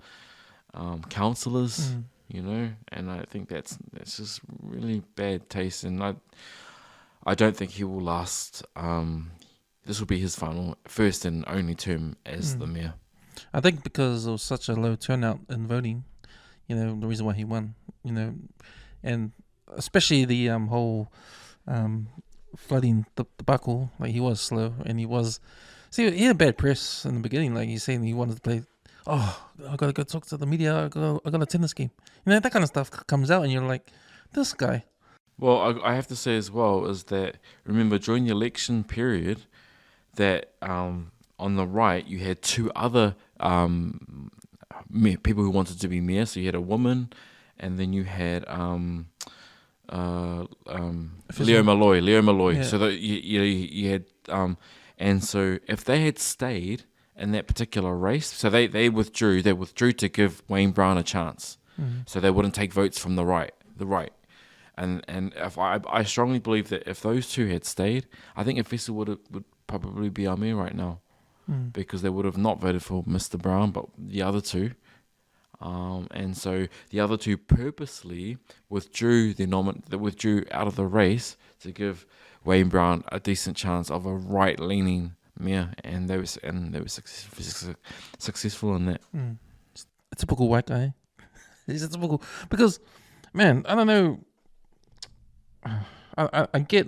councillors. And I think that's just really bad taste, and I don't think he will last. This will be his first and only term as the mayor. I think because there was such a low turnout in voting, the reason why he won, and especially the whole flooding debacle. Like, he was slow, and he had bad press in the beginning. Like, he's saying he wanted to play. Oh, I gotta go talk to the media. I gotta attend this game. That kind of stuff comes out, and you're like, this guy. Well, I have to say as well is that, remember, during the election period, that on the right you had two other people who wanted to be mayor. So you had a woman, and then you had Leo Malloy. Yeah. So that you had and so if they had stayed in that particular race, so they withdrew to give Wayne Brown a chance, so they wouldn't take votes from the right, and if I strongly believe that if those two had stayed, I think Efesa would probably be our mayor right now, because they would have not voted for Mr. Brown, but the other two, and so the other two purposely withdrew out of the race to give Wayne Brown a decent chance of a right-leaning mayor, and they were successful in that. A typical white guy. He's a typical, because, man, I don't know. I get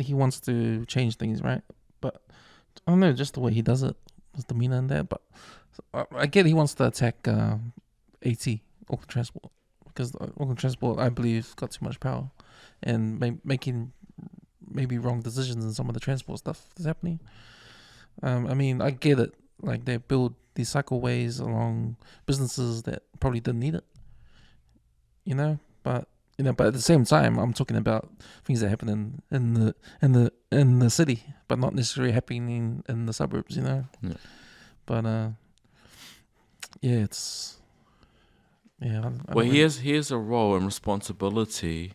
he wants to change things, right? But I don't know, just the way he does it, his demeanor in there. But I get he wants to attack AT, Auckland Transport, because Auckland Transport, I believe, got too much power and making maybe wrong decisions in some of the transport stuff that's happening. I mean, I get it. Like, they build these cycleways along businesses that probably didn't need it. But at the same time, I'm talking about things that happen in the city, but not necessarily happening in the suburbs. Yeah. But it's he has a role and responsibility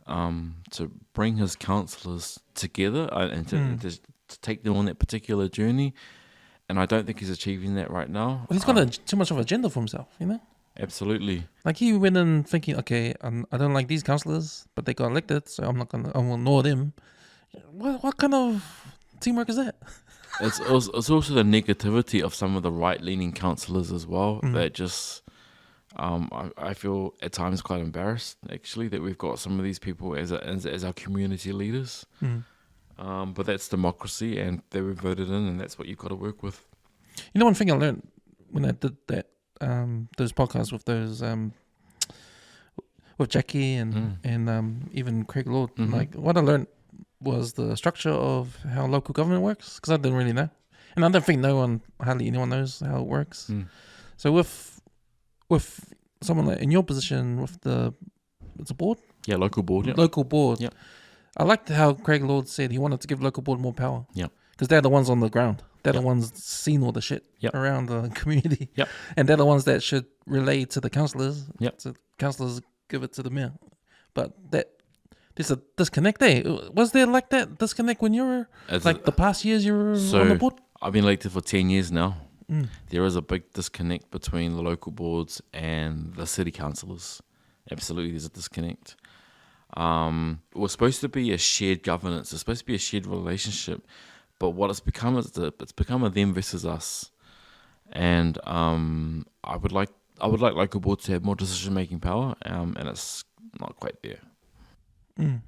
to bring his councillors together and to take them on that particular journey, and I don't think he's achieving that right now. Well, he's got too much of an agenda for himself, Absolutely. Like, he went in thinking, okay, I don't like these councillors, but they got elected, so I will ignore them. What kind of teamwork is that? It's also the negativity of some of the right-leaning councillors as well, that just... I feel at times quite embarrassed, actually, that we've got some of these people as our community leaders. But that's democracy, and they were voted in, and that's what you've got to work with. One thing I learned when I did that, those podcasts with those with Jackie and even Craig Lord, like, what I learned was the structure of how local government works, because I didn't really know, and I don't think hardly anyone knows how it works. So with someone like in your position, with it's a board? Yeah, local board. Yeah. Local board. Yeah. I liked how Craig Lord said he wanted to give local board more power. Yeah. because they're the ones on the ground. They're Yep. the ones seen all the shit Yep. around the community. Yep. And they're the ones that should relay to the councillors. Yep. So councillors give it to the mayor. But there's a disconnect there. Was there like that disconnect when you were, the past years you were on the board? I've been elected for 10 years now. Mm. There is a big disconnect between the local boards and the city councillors. Absolutely, there's a disconnect. It was supposed to be a shared governance. It's supposed to be a shared relationship. But what it's become is it's become a them versus us. And I would like local boards to have more decision-making power, and it's not quite there. Mm.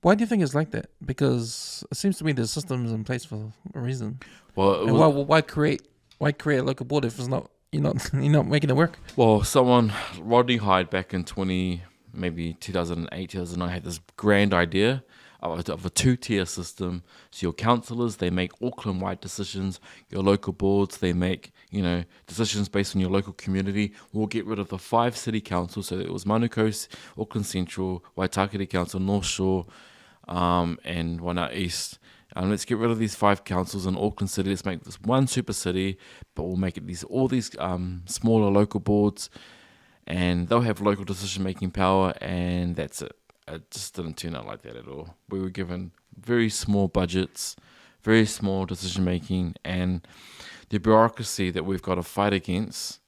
Why do you think it's like that? Because it seems to me the system is in place for a reason. Well, And why create a local board if it's not you're not making it work? Well, Rodney Hyde back in 2008, 2009 had this grand idea of a two-tier system. So your councillors, they make Auckland-wide decisions. Your local boards, they make decisions based on your local community. We'll get rid of the 5 city councils. So it was Manukau, Auckland Central, Waitakere Council, North Shore, and Wainara East. Let's get rid of these 5 councils in Auckland City. Let's make this one super city, but we'll make it all these smaller local boards, and they'll have local decision-making power, and that's it. It just didn't turn out like that at all. We were given very small budgets, very small decision-making, and the bureaucracy that we've got to fight against.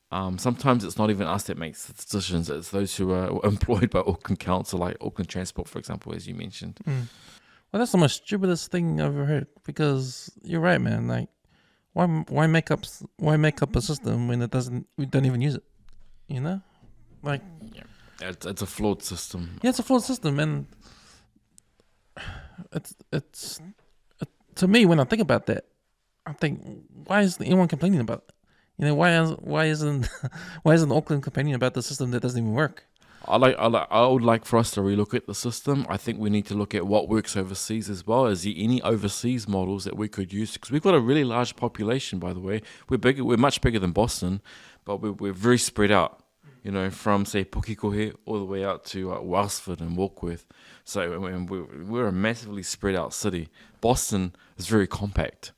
Sometimes it's not even us that makes the decisions. It's those who are employed by Auckland Council, like Auckland Transport, for example, as you mentioned. Mm. Well, that's the most stupidest thing I've ever heard. Because you're right, man. Like, why make up a system when we don't even use it? Like. Yeah. It's a flawed system. Yeah, it's a flawed system, and it's to me when I think about that, I think, why is anyone complaining about it? Why isn't Auckland complaining about the system that doesn't even work? I would like for us to relook at the system. I think we need to look at what works overseas as well. Is there any overseas models that we could use? Because we've got a really large population, by the way. We're much bigger than Boston, but we're very spread out. From, say, Pukikohe all the way out to Wellsford and Warkworth. So we're a massively spread out city. Boston is very compact.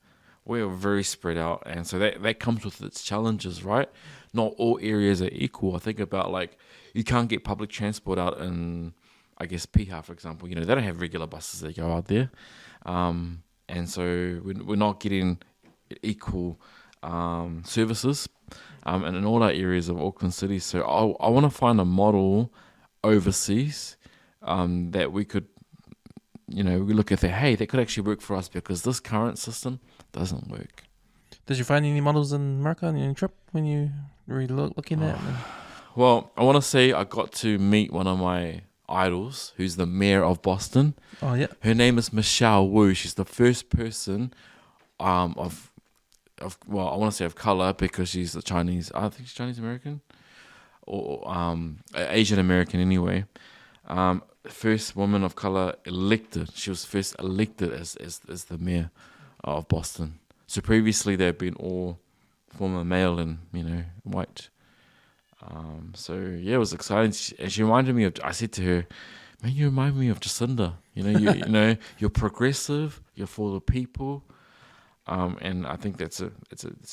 We're very spread out. And so that comes with its challenges, right? Not all areas are equal. I think about, you can't get public transport out in, I guess, Piha, for example. They don't have regular buses that go out there. And so we're not getting equal services and in all our areas of Auckland City. So I want to find a model overseas that we could, we look at that, hey, that could actually work for us because this current system doesn't work. Did you find any models in America on your trip when you were looking at them? Well, I want to say I got to meet one of my idols, who's the mayor of Boston. Oh, yeah. Her name is Michelle Wu. She's the first person I want to say of color because she's I think she's Chinese American or Asian American anyway. First woman of color elected. She was first elected as the mayor of Boston. So previously they've been all former male and white. So yeah, it was exciting. And she reminded me of. I said to her, "Man, you remind me of Jacinda. You're progressive. You're for the people." And I think it's a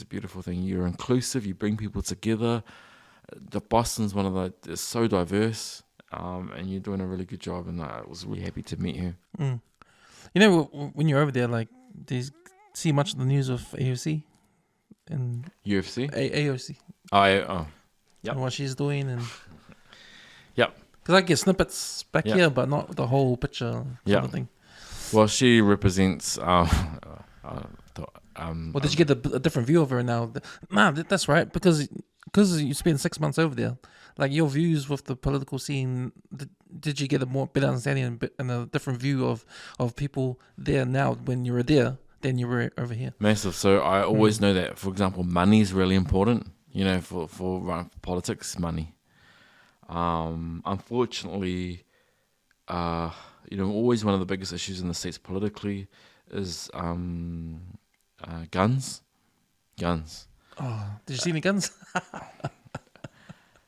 beautiful thing. You're inclusive. You bring people together. The Boston's it's so diverse, and you're doing a really good job. And I was really happy to meet her. Mm. When you're over there, do you see much of the news of AOC and UFC? AOC. Yep. And what she's doing and. Yep. Because I get snippets back here, but not the whole picture sort of thing. Well, she represents. Did you get a different view of her now? Nah, that's right. Because you spent 6 months over there, your views with the political scene, did you get a better understanding and a different view of people there now when you were there than you were over here? Massive. So I always know that, for example, money is really important. For politics, money. Unfortunately, always one of the biggest issues in the States politically is guns. Guns. Oh, did you see any guns?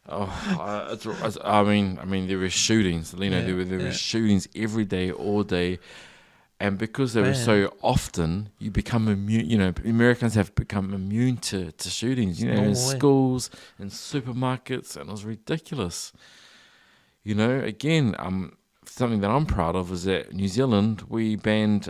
I mean, there were shootings. There were shootings every day, all day, And because they were Man. so often, you become immune. You know, Americans have become immune to shootings. You know, No in way. schools, in supermarkets, and it was ridiculous. You know, again, something that I'm proud of is that New Zealand, we banned,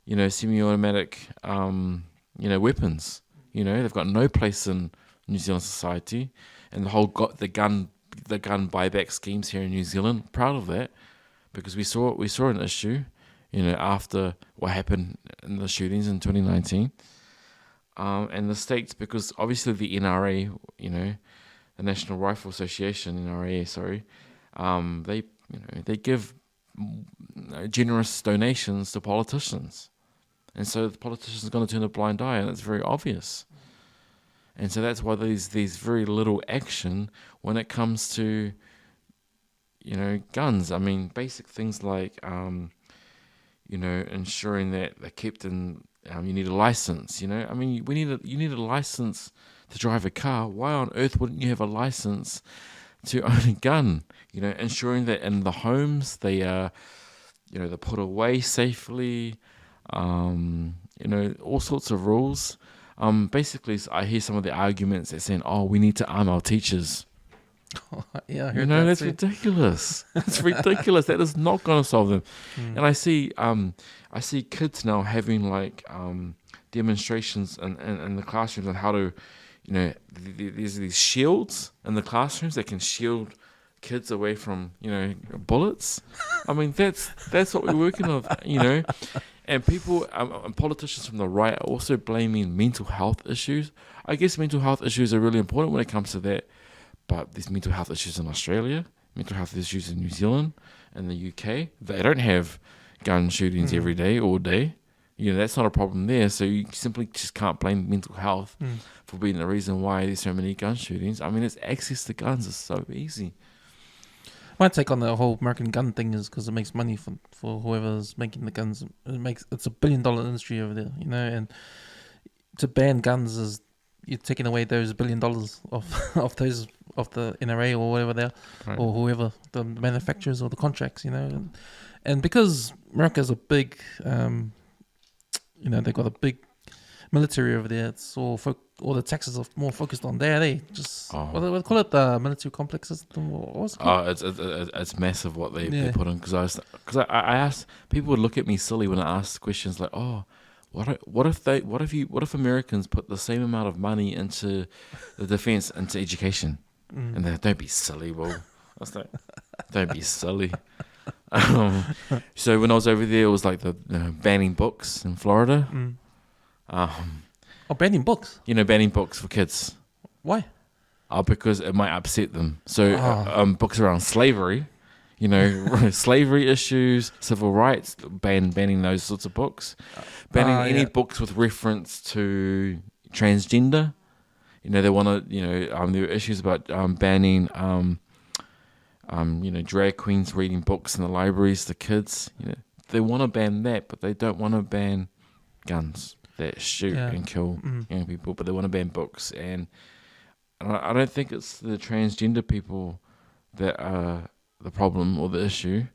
you know, semi-automatic, you know, weapons. You know, they've got no place in New Zealand society, and the whole the gun buyback schemes here in New Zealand. Proud of that, because we saw an issue, you know, after what happened in the shootings in 2019, and the states, because obviously the NRA, you know, the National Rifle Association, NRA, sorry, they give generous donations to politicians, and so the politicians are going to turn a blind eye, and it's very obvious. And so that's why there's very little action when it comes to, you know, guns. I mean, basic things like, you know, ensuring that they're kept in. You need a license. You know, I mean, you need a license to drive a car. Why on earth wouldn't you have a license to own a gun? You know, ensuring that in the homes they are, you know, they're put away safely. You know, all sorts of rules. Basically, I hear some of the arguments that saying, "Oh, we need to arm our teachers." Yeah, I heard You know, that's too. ridiculous. That's ridiculous. That is not going to solve them. And I see kids now having like demonstrations in the classrooms on how to, you know, there's these shields in the classrooms that can shield kids away from, you know, bullets. I mean, that's what we're working on, you know. And people, and politicians from the right are also blaming mental health issues. I guess mental health issues are really important when it comes to that. But there's mental health issues in Australia, mental health issues in New Zealand, and the UK. They don't have gun shootings every day, all day. You know, that's not a problem there. So you simply just can't blame mental health for being the reason why there's so many gun shootings. I mean, it's access to guns is so easy. My take on the whole American gun thing is because it makes money for whoever's making the guns. It's $1 billion industry over there, you know. And to ban guns is you're taking away those $1 billion of the NRA or whatever they're, Right. or whoever the manufacturers or the contracts, you know. And because America's a big, you know, they've got a big military over there. It's all the taxes are more focused on there. They just what do they call it, the military complexes. What's it called? It's massive what they put in, because I asked, people would look at me silly when I asked questions like, oh, what if Americans put the same amount of money into the defense, into education, and they don't be silly, well, I was like, don't be silly. So when I was over there, it was like the banning books in Florida. Banning books. You know, banning books for kids. Why? Because it might upset them. So books around slavery, you know, slavery issues, civil rights, banning those sorts of books. Banning any books with reference to transgender. You know, they want to, you know, there are issues about banning, you know, drag queens reading books in the libraries to kids. You know, they want to ban that, but they don't want to ban guns that shoot and kill young people, but they want to ban books. And I don't think it's the transgender people that are the problem or the issue.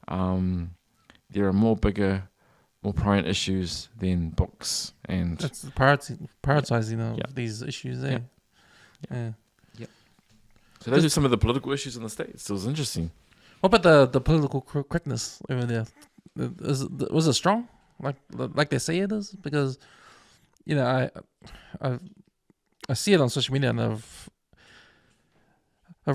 There are more prominent issues than books, and that's the prioritizing of these issues there. Yeah. So those are some of the political issues in the States. It was interesting. What about the political correctness over there? Was it strong, like they say it is? Because, you know, I see it on social media, and I've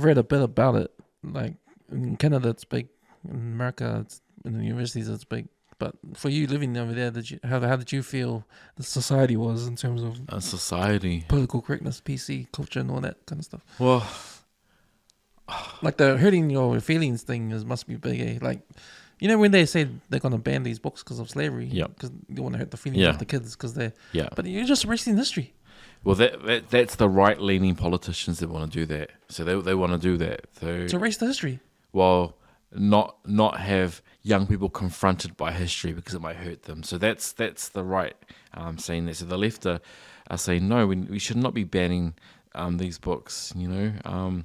read a bit about it. Like in Canada, it's big. In America, in the universities, it's big. But for you living over there, how did you feel the society was in terms of society, political correctness, PC culture, and all that kind of stuff? Well, like the hurting your feelings thing must be big. Eh? Like, you know, when they say they're gonna ban these books because of slavery, because they want to hurt the feelings of the kids because they're. Yeah. But you're just erasing history. Well, that's the right-leaning politicians that want to do that. So they want to do that. So, to erase the history. Well, not have young people confronted by history because it might hurt them. So that's the right saying that. So the left are saying no, we should not be banning these books. You know,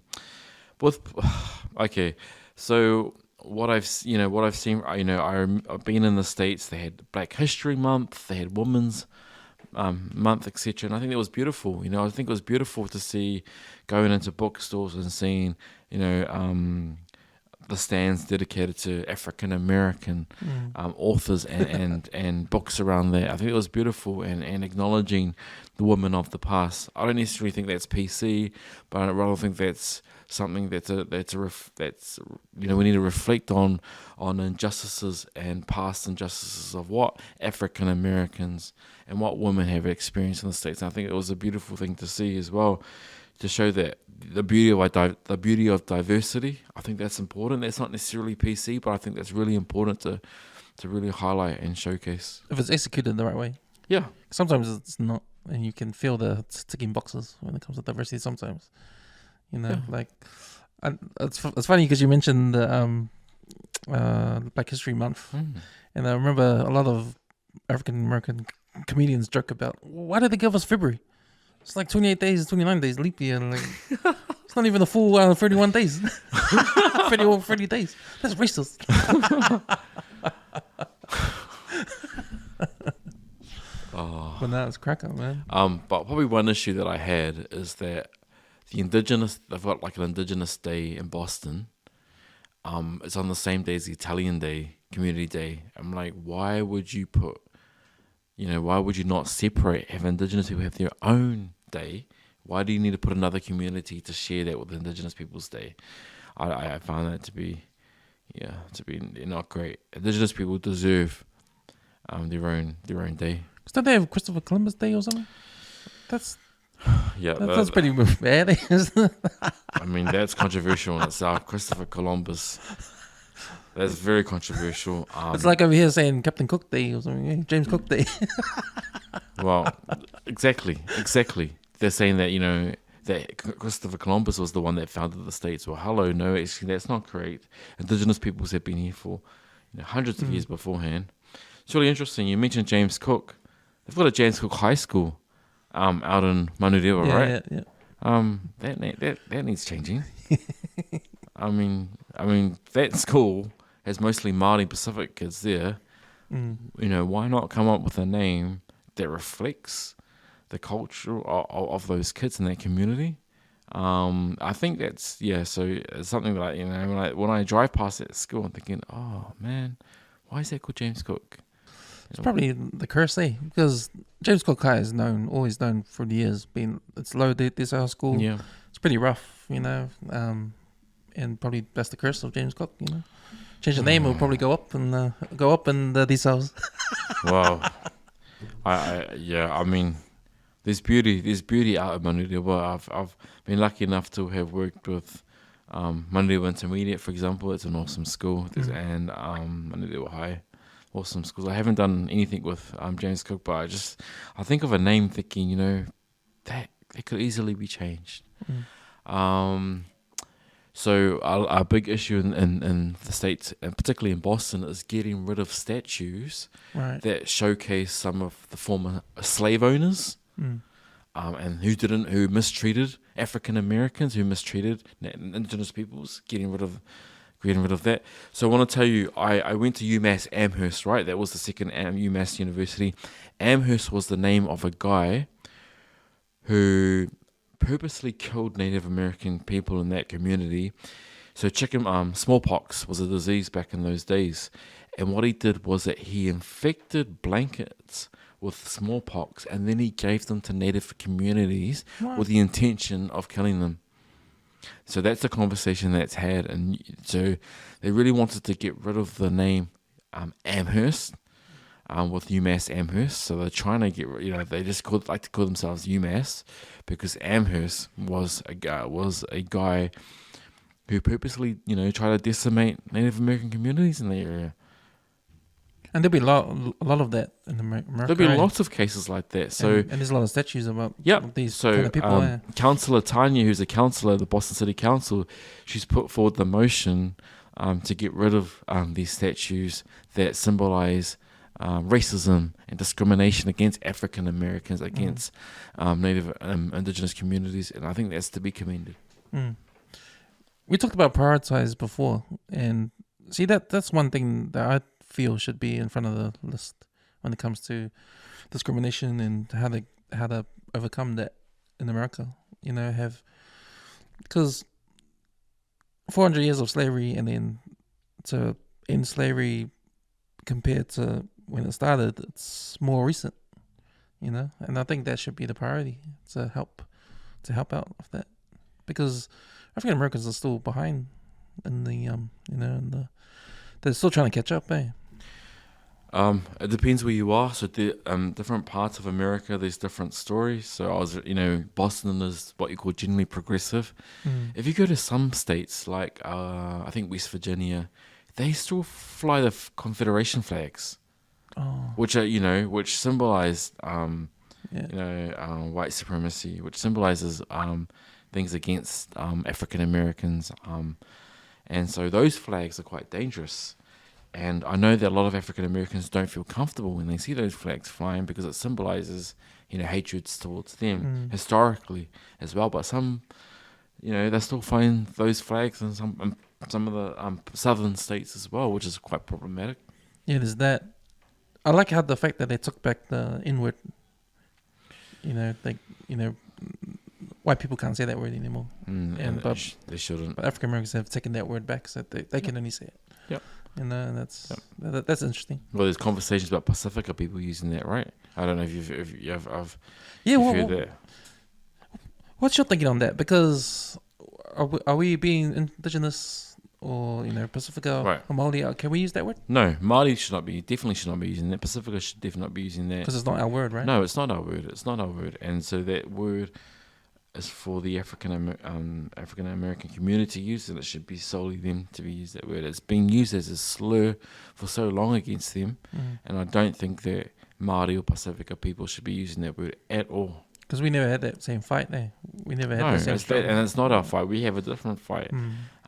okay. So what I've seen, I've been in the States. They had Black History Month, they had Women's month, etc. And I think that was beautiful. I think it was beautiful to see going into bookstores and seeing, the stands dedicated to African American authors and books around there. I think it was beautiful and acknowledging the women of the past. I don't necessarily think that's PC, but I rather think that's something we need to reflect on injustices and past injustices of what African Americans and what women have experienced in the States. And I think it was a beautiful thing to see as well, to show that the beauty of diversity. I think that's important. That's not necessarily PC, but I think that's really important to really highlight and showcase. If it's executed the right way. Yeah. Sometimes it's not, and you can feel the ticking boxes when it comes to diversity sometimes. It's funny because you mentioned Black History Month, and I remember a lot of African American comedians joke about, why did they give us February? It's like 28 days, 29 days, leap year. It's not even a full 31 days. 30 days. That's racist. But now it's cracker, man. But probably one issue that I had is that they've got like an Indigenous Day in Boston. It's on the same day as the Italian Day, Community Day. I'm like, why would you not separate, have Indigenous people have their own day? Why do you need to put another community to share that with Indigenous People's Day? I found that to be not great. Indigenous people deserve their own day. Because don't they have Christopher Columbus Day or something? That's pretty bad. I mean, that's controversial in itself. Christopher Columbus. That's very controversial. It's like over here saying Captain Cook Day or something, James Cook Day. Well, exactly. They're saying that, that Christopher Columbus was the one that founded the States. Well, hello, no, actually, that's not correct. Indigenous peoples have been here for hundreds of years beforehand. It's really interesting. You mentioned James Cook. They've got a James Cook High School out in Manurewa, right? Yeah. That needs changing. I mean, that school has mostly Māori Pacific kids there. Why not come up with a name that reflects the culture of those kids in that community? I think that's, so it's something that, when I drive past that school, I'm thinking, oh man, why is that called James Cook? It's probably the curse, because James Cook High is always known for the years it's low desert school. Yeah. It's pretty rough, and probably that's the curse of James Cook, Change the name, it'll probably go up in these cells. Wow. I mean, there's beauty out of Manurewa. I've been lucky enough to have worked with Manurewa Intermediate, for example. It's an awesome school, and Manurewa High, awesome schools. I haven't done anything with James Cook, but I think of a name thinking, that it could easily be changed. So a big issue in the States, and particularly in Boston, is getting rid of statues that showcase some of the former slave owners, and who mistreated African Americans, who mistreated Indigenous peoples. Getting rid of that. So I want to tell you, I went to UMass Amherst, right? That was the second UMass University. Amherst was the name of a guy who purposely killed Native American people in that community. So smallpox was a disease back in those days. And what he did was that he infected blankets with smallpox, and then he gave them to Native communities with the intention of killing them. So that's the conversation that's had. And so they really wanted to get rid of the name Amherst, with UMass Amherst. So they're trying to get, they just like to call themselves UMass, because Amherst was a guy who purposely, tried to decimate Native American communities in the area. And there'll be a lot of that in America. There'll be lots of cases like that. So and there's a lot of statues about these kind of people. Councillor Tanya, who's a councillor at the Boston City Council, she's put forward the motion to get rid of these statues that symbolise racism and discrimination against African Americans, against Native Indigenous communities, and I think that's to be commended. We talked about prioritize before, and See, that's one thing that I feel should be in front of the list when it comes to discrimination and how to overcome that in America. You know, because 400 years of slavery and then to end slavery compared to when it started, it's more recent. You know, and I think that should be the priority to help out with that, because African Americans are still behind in the they're still trying to catch up, eh? It depends where you are. So the different parts of America, there's different stories. So Boston is what you call generally progressive. If you go to some states like I think West Virginia, they still fly the Confederation flags, which are which symbolize white supremacy, which symbolizes things against African Americans, and so those flags are quite dangerous. And I know that a lot of African Americans don't feel comfortable when they see those flags flying because it symbolizes, hatreds towards them historically as well. But some, they still find those flags in some of the southern states as well, which is quite problematic. Yeah, there's that. I like how the fact that they took back the N-word. White people can't say that word anymore. But they shouldn't. But African Americans have taken that word back, so they can only say it. Yeah. And that's interesting. Well, there's conversations about Pacifica people using that, right? I don't know if you've heard that. What's your thinking on that? Because are we being indigenous or Pacifica right. or Maori? Can we use that word? No, Maori definitely should not be using that. Pacifica should definitely not be using that because it's not our word, right? No, it's not our word. It's not our word, and so that word is for the African American community use, and it should be solely them to be used that word. It's been used as a slur for so long against them, and I don't think that Māori or Pacifica people should be using that word at all. Because we never had that same fight, eh? We never had the same struggle. And it's not our fight. We have a different fight.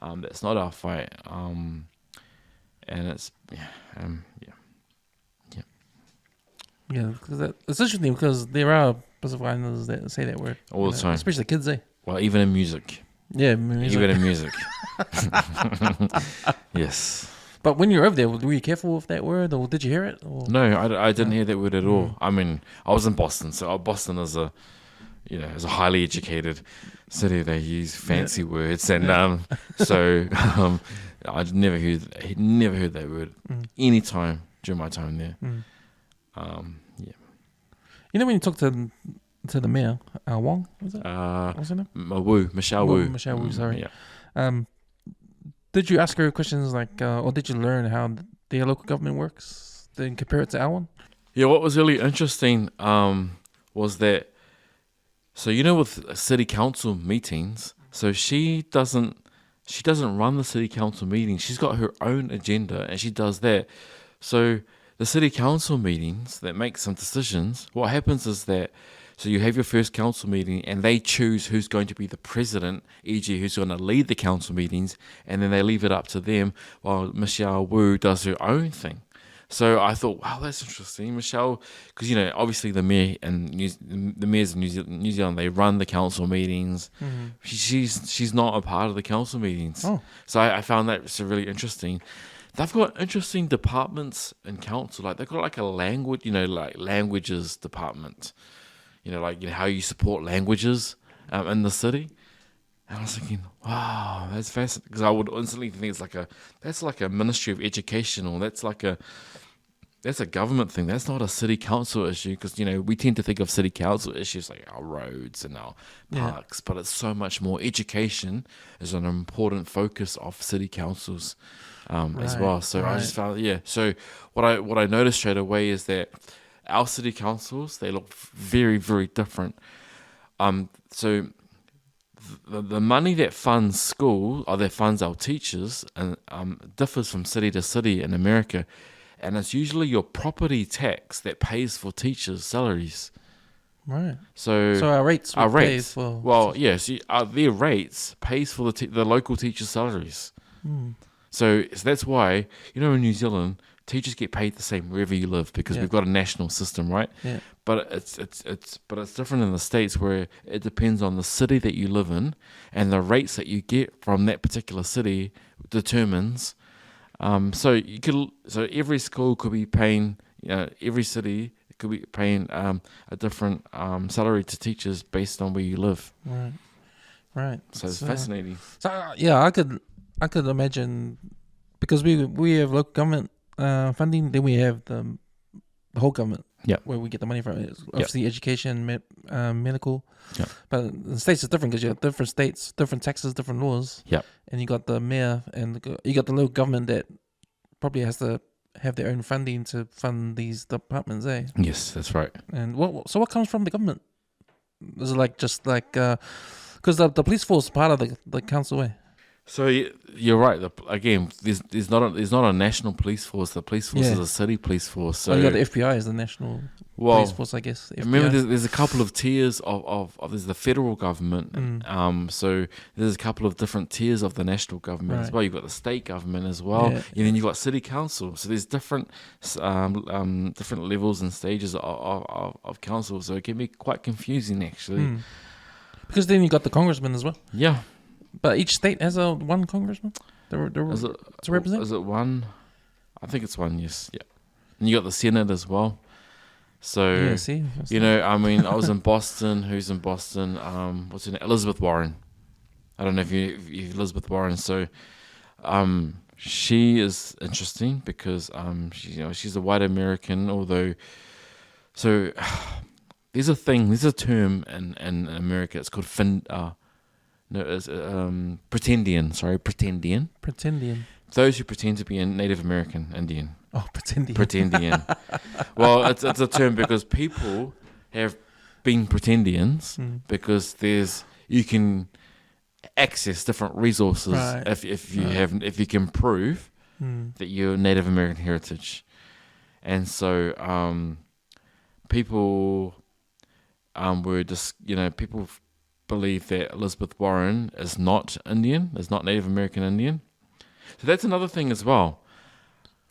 That's not our fight. And it's Yeah, because it's interesting because there are Pacific Islanders that say that word all the time, especially kids, eh? Well, even in music. Yeah, even in music. Yes. But when you were over there, were you careful with that word, or did you hear it? Or? No, I didn't hear that word at all. I mean, I was in Boston, so Boston is a highly educated city. They use fancy words, and so I'd never heard that word any time during my time there. When you talk to the mayor, Wong, was it? What's her name? Michelle Wu. Michelle Wu, sorry. Yeah. Did you ask her questions like, or did you learn how their local government works, then compare it to our one? Yeah, what was really interesting was that, so with city council meetings, so she doesn't run the city council meetings. She's got her own agenda, and she does that. So the city council meetings that make some decisions, what happens is that, so you have your first council meeting and they choose who's going to be the president, e.g. who's going to lead the council meetings, and then they leave it up to them while Michelle Wu does her own thing. So I thought, wow, that's interesting, Michelle, because obviously the mayor and the mayors of New Zealand, they run the council meetings. She's not a part of the council meetings. So I found that really interesting. They've got interesting departments in council, like they've got like a language, like languages department, how you support languages in the city. And I was thinking, wow, that's fascinating, because I would instantly think that's like a Ministry of Education, or that's a government thing. That's not a city council issue, because we tend to think of city council issues like our roads and our parks, but it's so much more. Education is an important focus of city councils as well. So I just found, so what I noticed straight away is that our city councils, they look very, very different. So the money that funds school, or that funds our teachers, and differs from city to city in America, and it's usually your property tax that pays for teachers' salaries. Right. So our rates. Their rates pays for the local teachers' salaries. So that's why in New Zealand, teachers get paid the same wherever you live, because we've got a national system, right? Yeah. But it's different in the States, where it depends on the city that you live in, and the rates that you get from that particular city determines So every school could be paying, every city could be paying a different salary to teachers based on where you live. Right. So it's fascinating. So yeah, I could imagine, because we have local government funding, then we have the whole government. Yep. Where we get the money from. It's obviously education, medical. Yep. But the states is different because you have different states, different taxes, different laws. Yep. And you got the mayor and you got the local government that probably has to have their own funding to fund these departments, eh? Yes, that's right. And what comes from the government? Is it because the police force is part of the council, eh? So you're right. Again, there's not a national police force. The police force is a city police force. So you got the FBI as the national police force, I guess. FBI. Remember, there's a couple of tiers of there's the federal government. So there's a couple of different tiers of the national government as well. You've got the state government as well, and then you've got city council. So there's different levels and stages of council. So it can be quite confusing actually. Because then you got the congressman as well. Yeah. But each state has one congressman to represent? Is it one? I think it's one, yes. Yeah. And you got the Senate as well. So, I mean, I was in Boston. Who's in Boston? What's her name? Elizabeth Warren. I don't know if you Elizabeth Warren. So, she is interesting because she's a white American, although... So, there's a term in America. It's called pretendian. Pretendian. Those who pretend to be a Native American Indian. Oh, pretendian. Pretendian. Well, it's a term because people have been pretendians because you can access different resources if you can prove that you're Native American heritage, and so people were just people believe that Elizabeth Warren is not Indian, is not Native American Indian. So that's another thing as well.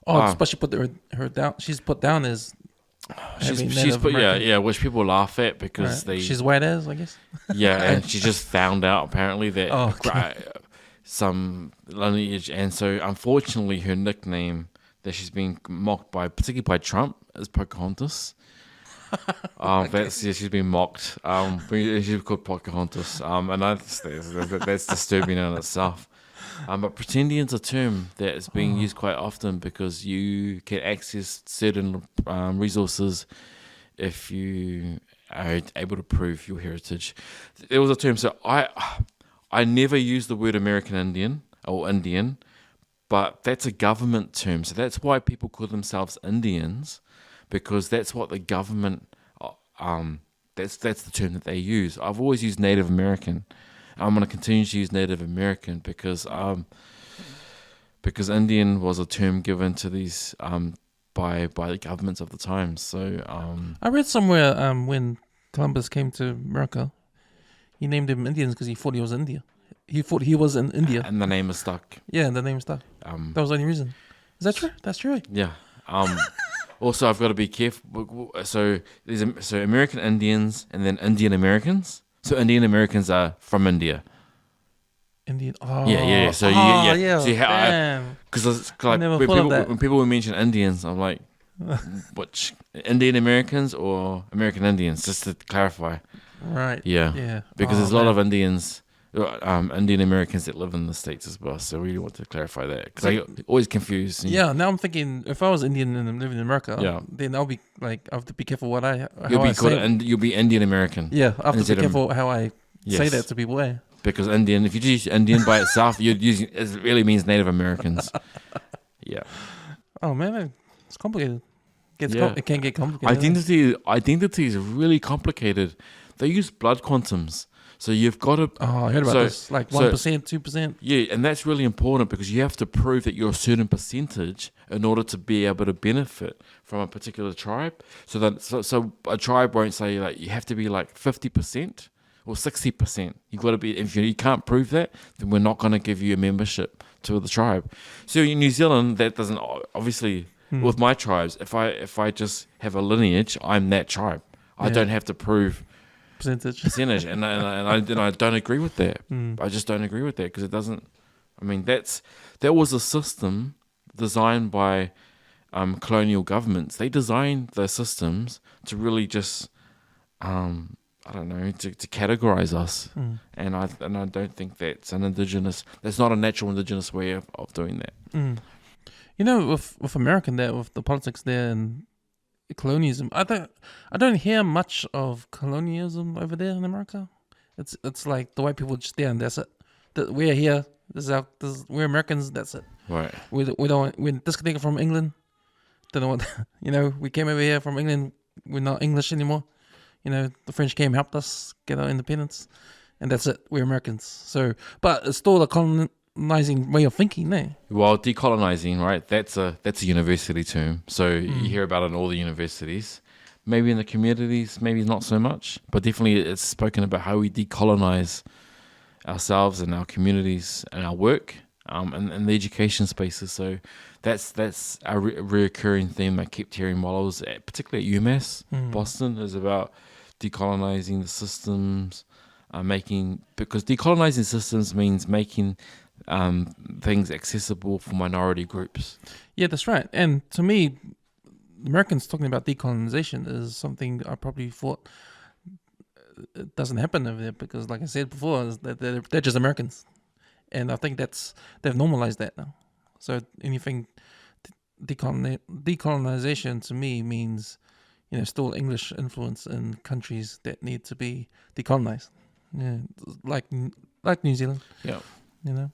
Oh, but she put her down. She's put down as she's put which people laugh at because she's white as, I guess. Yeah, and she just found out apparently that some lineage, and so unfortunately her nickname that she's been mocked by, particularly by Trump, is Pocahontas. She's been mocked. She's called Pocahontas, and that's disturbing in itself. But pretendian's a term that is being used quite often because you can access certain resources if you are able to prove your heritage. There was a term, so I never use the word American Indian or Indian, but that's a government term. So that's why people call themselves Indians, because that's what the government, that's the term that they use. I've always used Native American. I'm going to continue to use Native American because Indian was a term given to these by the governments of the time. So I read somewhere when Columbus came to America, he named them Indians because he thought he was India. He thought he was in India, and the name is stuck. Yeah, the name is stuck. That was the only reason. Is that true? That's true. Yeah. Also, I've got to be careful. So there's American Indians and then Indian Americans. So Indian Americans are from India. Indian. Oh. Yeah. So because like when people mention Indians, I'm like, which Indian Americans or American Indians? Just to clarify. Right. Yeah. Because there's a lot of Indians. Indian Americans that live in the States as well, so we really want to clarify that because I always confused. Yeah, now I'm thinking if I was Indian and I'm living in America, then I'll be like, I have to be careful what you'll be Indian American. Yeah, I have to be careful how I say that to people. Because Indian, if you just use Indian by itself, it really means Native Americans. Yeah. Oh man, it's complicated. It can get complicated. Identity is really complicated. They use blood quantums. So you've got to... Oh, I heard about this. Like 1%, 2%. Yeah, and that's really important because you have to prove that you're a certain percentage in order to be able to benefit from a particular tribe. So a tribe won't say like you have to be like 50% or 60%. You've got to be... If you can't prove that, then we're not going to give you a membership to the tribe. So in New Zealand, that doesn't... Obviously, with my tribes, if I just have a lineage, I'm that tribe. I don't have to prove... percentage, and I don't agree with that. I just don't agree with that because it doesn't. I mean, that was a system designed by colonial governments. They designed the systems to really just, I don't know, to categorize us. And I don't think that's that's not a natural indigenous way of doing that. You know, with American there, with the politics there and colonialism, I don't hear much of colonialism over there in America. It's like the white people just there and that's it. We're here. We're Americans. That's it. Right. We're disconnected from England. Don't know what we came over here from England. We're not English anymore. The French came, helped us get our independence, and that's it. We're Americans. So, but it's still a colonizing way of thinking, eh? Well, decolonizing, right? That's a university term. So you hear about it in all the universities. Maybe in the communities, maybe not so much, but definitely it's spoken about how we decolonize ourselves and our communities and our work, and the education spaces. So that's a reoccurring theme I kept hearing while I was particularly at UMass, Boston, is about decolonizing the systems, because decolonizing systems means making things accessible for minority groups. Yeah, that's right. And to me, Americans talking about decolonization is something I probably thought it doesn't happen over there because, like I said before, is that they're just Americans, and I think they've normalized that now. So anything decolonization to me means, still English influence in countries that need to be decolonized. Yeah, like New Zealand. Yeah,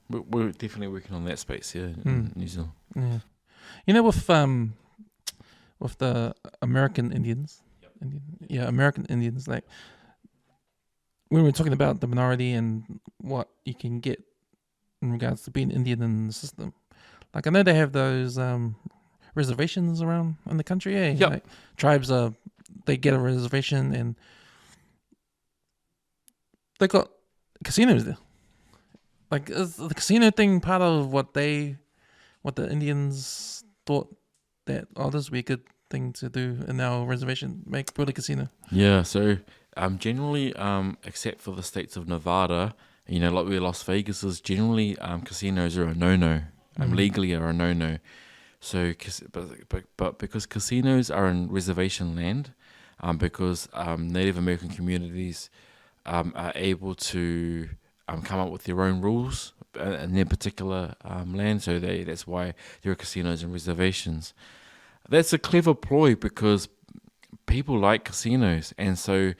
we're definitely working on that space here in New Zealand. Yeah, with the American Indians. American Indians, like when we're talking about the minority and what you can get in regards to being Indian in the system. Like I know they have those reservations around in the country. Like tribes they get a reservation and they got casinos there. Like is the casino thing part of what the Indians thought that this would be a good thing to do in our reservation, build a casino? Yeah, so generally, except for the states of Nevada, like where Las Vegas is, generally casinos are a no-no. Legally are a no-no. So, but because casinos are in reservation land, because Native American communities are able to come up with their own rules in their particular land, so that's why there are casinos and reservations. That's a clever ploy because people like casinos, and so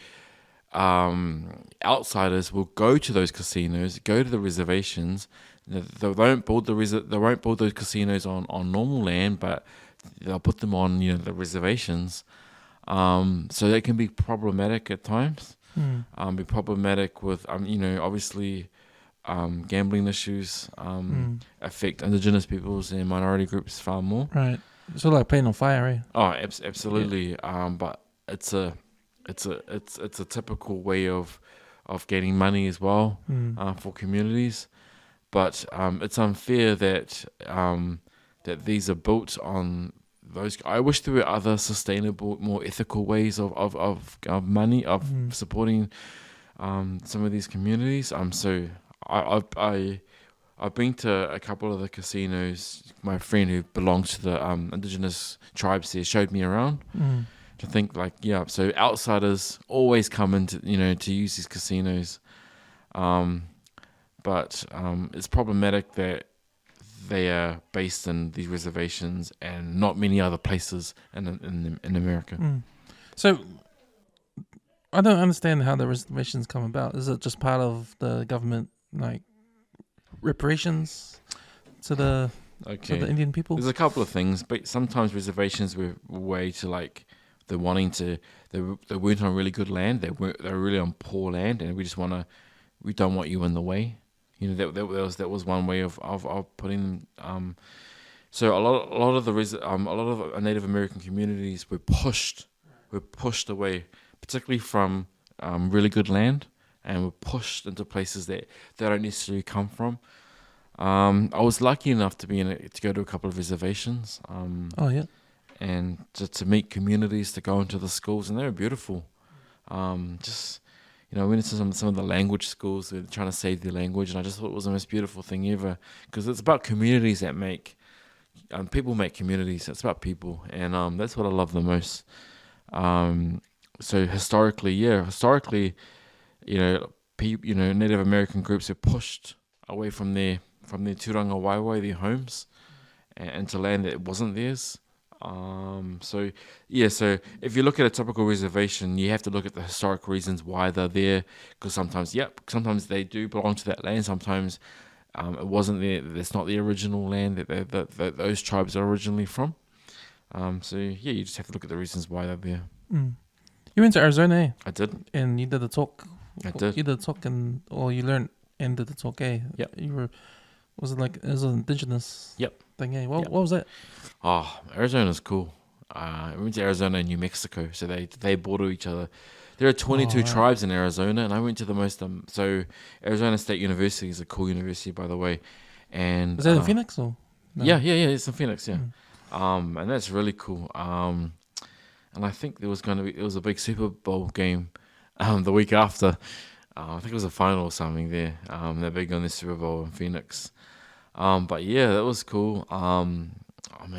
outsiders will go to those casinos, go to the reservations. They won't build those casinos on normal land, but they'll put them on the reservations. So that can be problematic at times. Be problematic with obviously gambling issues affect Indigenous peoples and minority groups far more. Right. It's all like playing on fire, eh? Oh, absolutely. Yeah. But it's a typical way of getting money as well for communities. But it's unfair that these are built on those. I wish there were other sustainable, more ethical ways of money, of supporting some of these communities. So I've been to a couple of the casinos. My friend who belongs to the Indigenous tribes there showed me around. To think so outsiders always come in to use these casinos. But it's problematic that they are based in these reservations and not many other places in America. So I don't understand how the reservations come about. Is it just part of the government, like reparations to the Indian people? There's a couple of things, but sometimes reservations were a way to they weren't on really good land. They were really on poor land, and we don't want you in the way. That was one way of putting them. So a lot of Native American communities were pushed away, particularly from really good land, and were pushed into places that they don't necessarily come from. I was lucky enough to go to a couple of reservations. And to meet communities, to go into the schools, and they were beautiful. I went into some of the language schools. They're trying to save their language, and I just thought it was the most beautiful thing ever, because it's about communities that make People make communities. It's about people, and that's what I love the most. So historically, Native American groups are pushed away from their turanga waiwai, their homes, and into land that wasn't theirs. So if you look at a typical reservation, you have to look at the historic reasons why they're there, because sometimes they do belong to that land. Sometimes it wasn't there. That's not the original land that those tribes are originally from. You just have to look at the reasons why they're there. You went to Arizona, eh? I did. And you did a talk. I did. You did a talk, you learned and did the talk, eh? Yep. It was an indigenous thing, eh? What was that? Oh, Arizona's cool. We went to Arizona and New Mexico, so they border each other. There are 22 tribes in Arizona, and I went to the most. So Arizona State University is a cool university, by the way. And is that in Phoenix or? No? Yeah, it's in Phoenix, yeah. And that's really cool. And I think there was a big Super Bowl game the week after. I think it was a final or something there. They're big on the Super Bowl in Phoenix. But yeah, that was cool.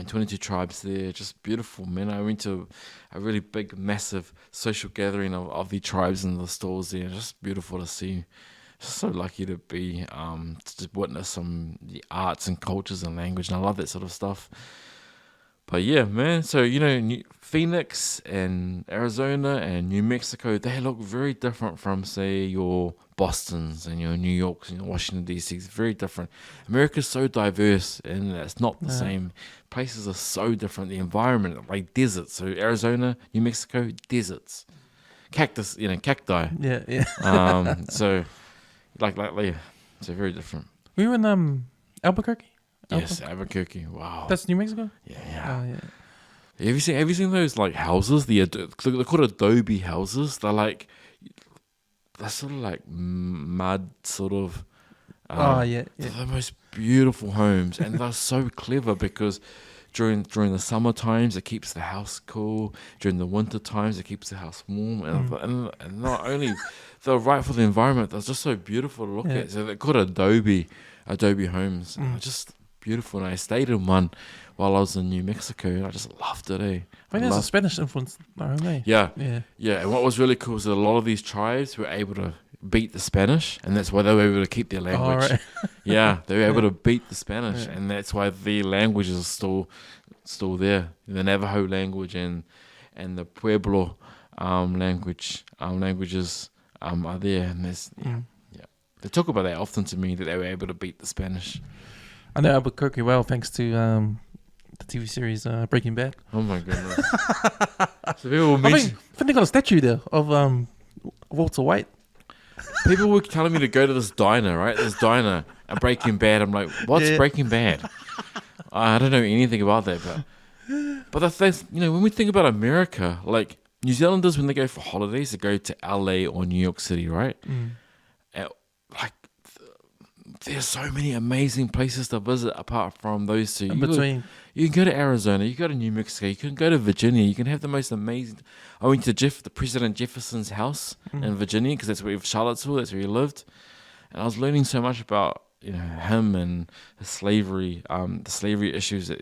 22 tribes there, just beautiful, man. I went to a really big, massive social gathering of the tribes in the stores there. Just beautiful to see. Just so lucky to be to just witness some the arts and cultures and language, and I love that sort of stuff. But yeah, man, so, Phoenix and Arizona and New Mexico, they look very different from, say, your Bostons and your New Yorks and your Washington, D.C. It's very different. America's so diverse, and it's not the same. Places are so different. The environment, like deserts. So Arizona, New Mexico, deserts. Cactus, cacti. Yeah. So, so very different. We were in Albuquerque? Yes, Albuquerque. Wow. That's New Mexico? Yeah. Have you seen those like houses? They're called adobe houses. They're sort of like mud sort of. They're the most beautiful homes, and they're so clever because during the summer times it keeps the house cool. During the winter times it keeps the house warm, and not only they're right for the environment, they're just so beautiful to look at. So they're called adobe homes. Just beautiful, and I stayed in one while I was in New Mexico, and I just loved it. I think there's a Spanish influence, eh? Yeah. And what was really cool is that a lot of these tribes were able to beat the Spanish, and that's why they were able to keep their language. Right. They were able to beat the Spanish, and that's why the languages are still there. The Navajo language and the Pueblo languages are there, and there's They talk about that often to me, that they were able to beat the Spanish. I know Albuquerque well thanks to the TV series Breaking Bad. Oh my goodness! So people I think they got a statue there of Walter White. People were telling me to go to this diner, right? This diner at Breaking Bad. I'm like, what's Breaking Bad? I don't know anything about that, but the thing, when we think about America, like New Zealanders, when they go for holidays, they go to LA or New York City, right? There's so many amazing places to visit apart from those two. You can go to Arizona, you can go to New Mexico, you can go to Virginia, you can have the most amazing. I went to the President Jefferson's house in Virginia, because that's where Charlottesville, that's where he lived, and I was learning so much about him and his slavery, the slavery issues that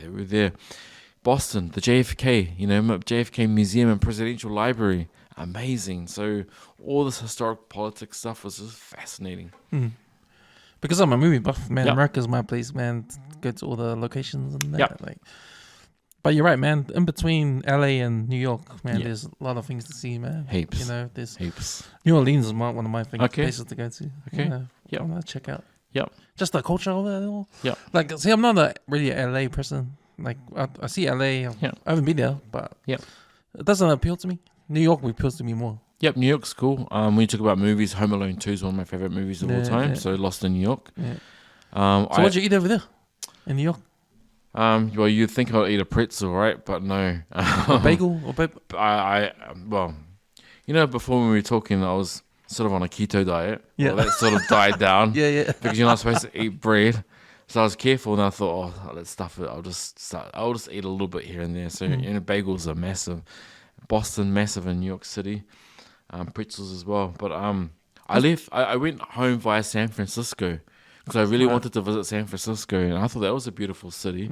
were there. Boston, the JFK, JFK Museum and Presidential Library, amazing. So all this historic politics stuff was just fascinating. Because I'm a movie buff, man. America's my place, man. Go to all the locations and that. But you're right, man. In between LA and New York, man, there's a lot of things to see, man. Heaps. There's heaps. New Orleans is one of my favorite places to go to. Okay. I want to check out. Yep. Just the culture over there. See, I'm not really an LA person. Like, I see LA. I haven't been there, but it doesn't appeal to me. New York appeals to me more. Yep, New York's cool. When you talk about movies, Home Alone 2 is one of my favorite movies of all time. So Lost in New York. So what'd you eat over there in New York? Well, you'd think I'd eat a pretzel, right? But no. A bagel? Well, before when we were talking, I was sort of on a keto diet. Yeah. Well, that sort of died down. Because you're not supposed to eat bread. So I was careful, and I thought, let's stuff it. I'll just eat a little bit here and there. So bagels are massive. Boston, massive in New York City. Pretzels as well. But I went home via San Francisco, because I really Right. wanted to visit San Francisco, and I thought that was a beautiful city.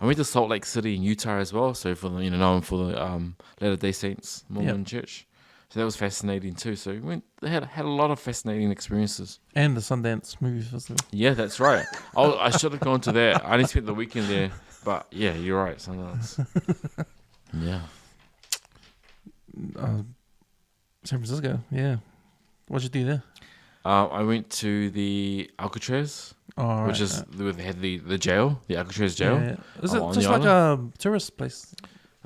I went to Salt Lake City in Utah as well, so for the known for the Latter-day Saints Mormon Church. So that was fascinating too. So we had a lot of fascinating experiences. And the Sundance Movie Festival. Yeah, that's right. I should have gone to that. I only spent the weekend there, but yeah, you're right. Sundance. Yeah. San Francisco, yeah. What'd you do there? I went to the Alcatraz, Oh, which is where they had the jail, the Alcatraz jail. Yeah. Is it on just the like island. a tourist place?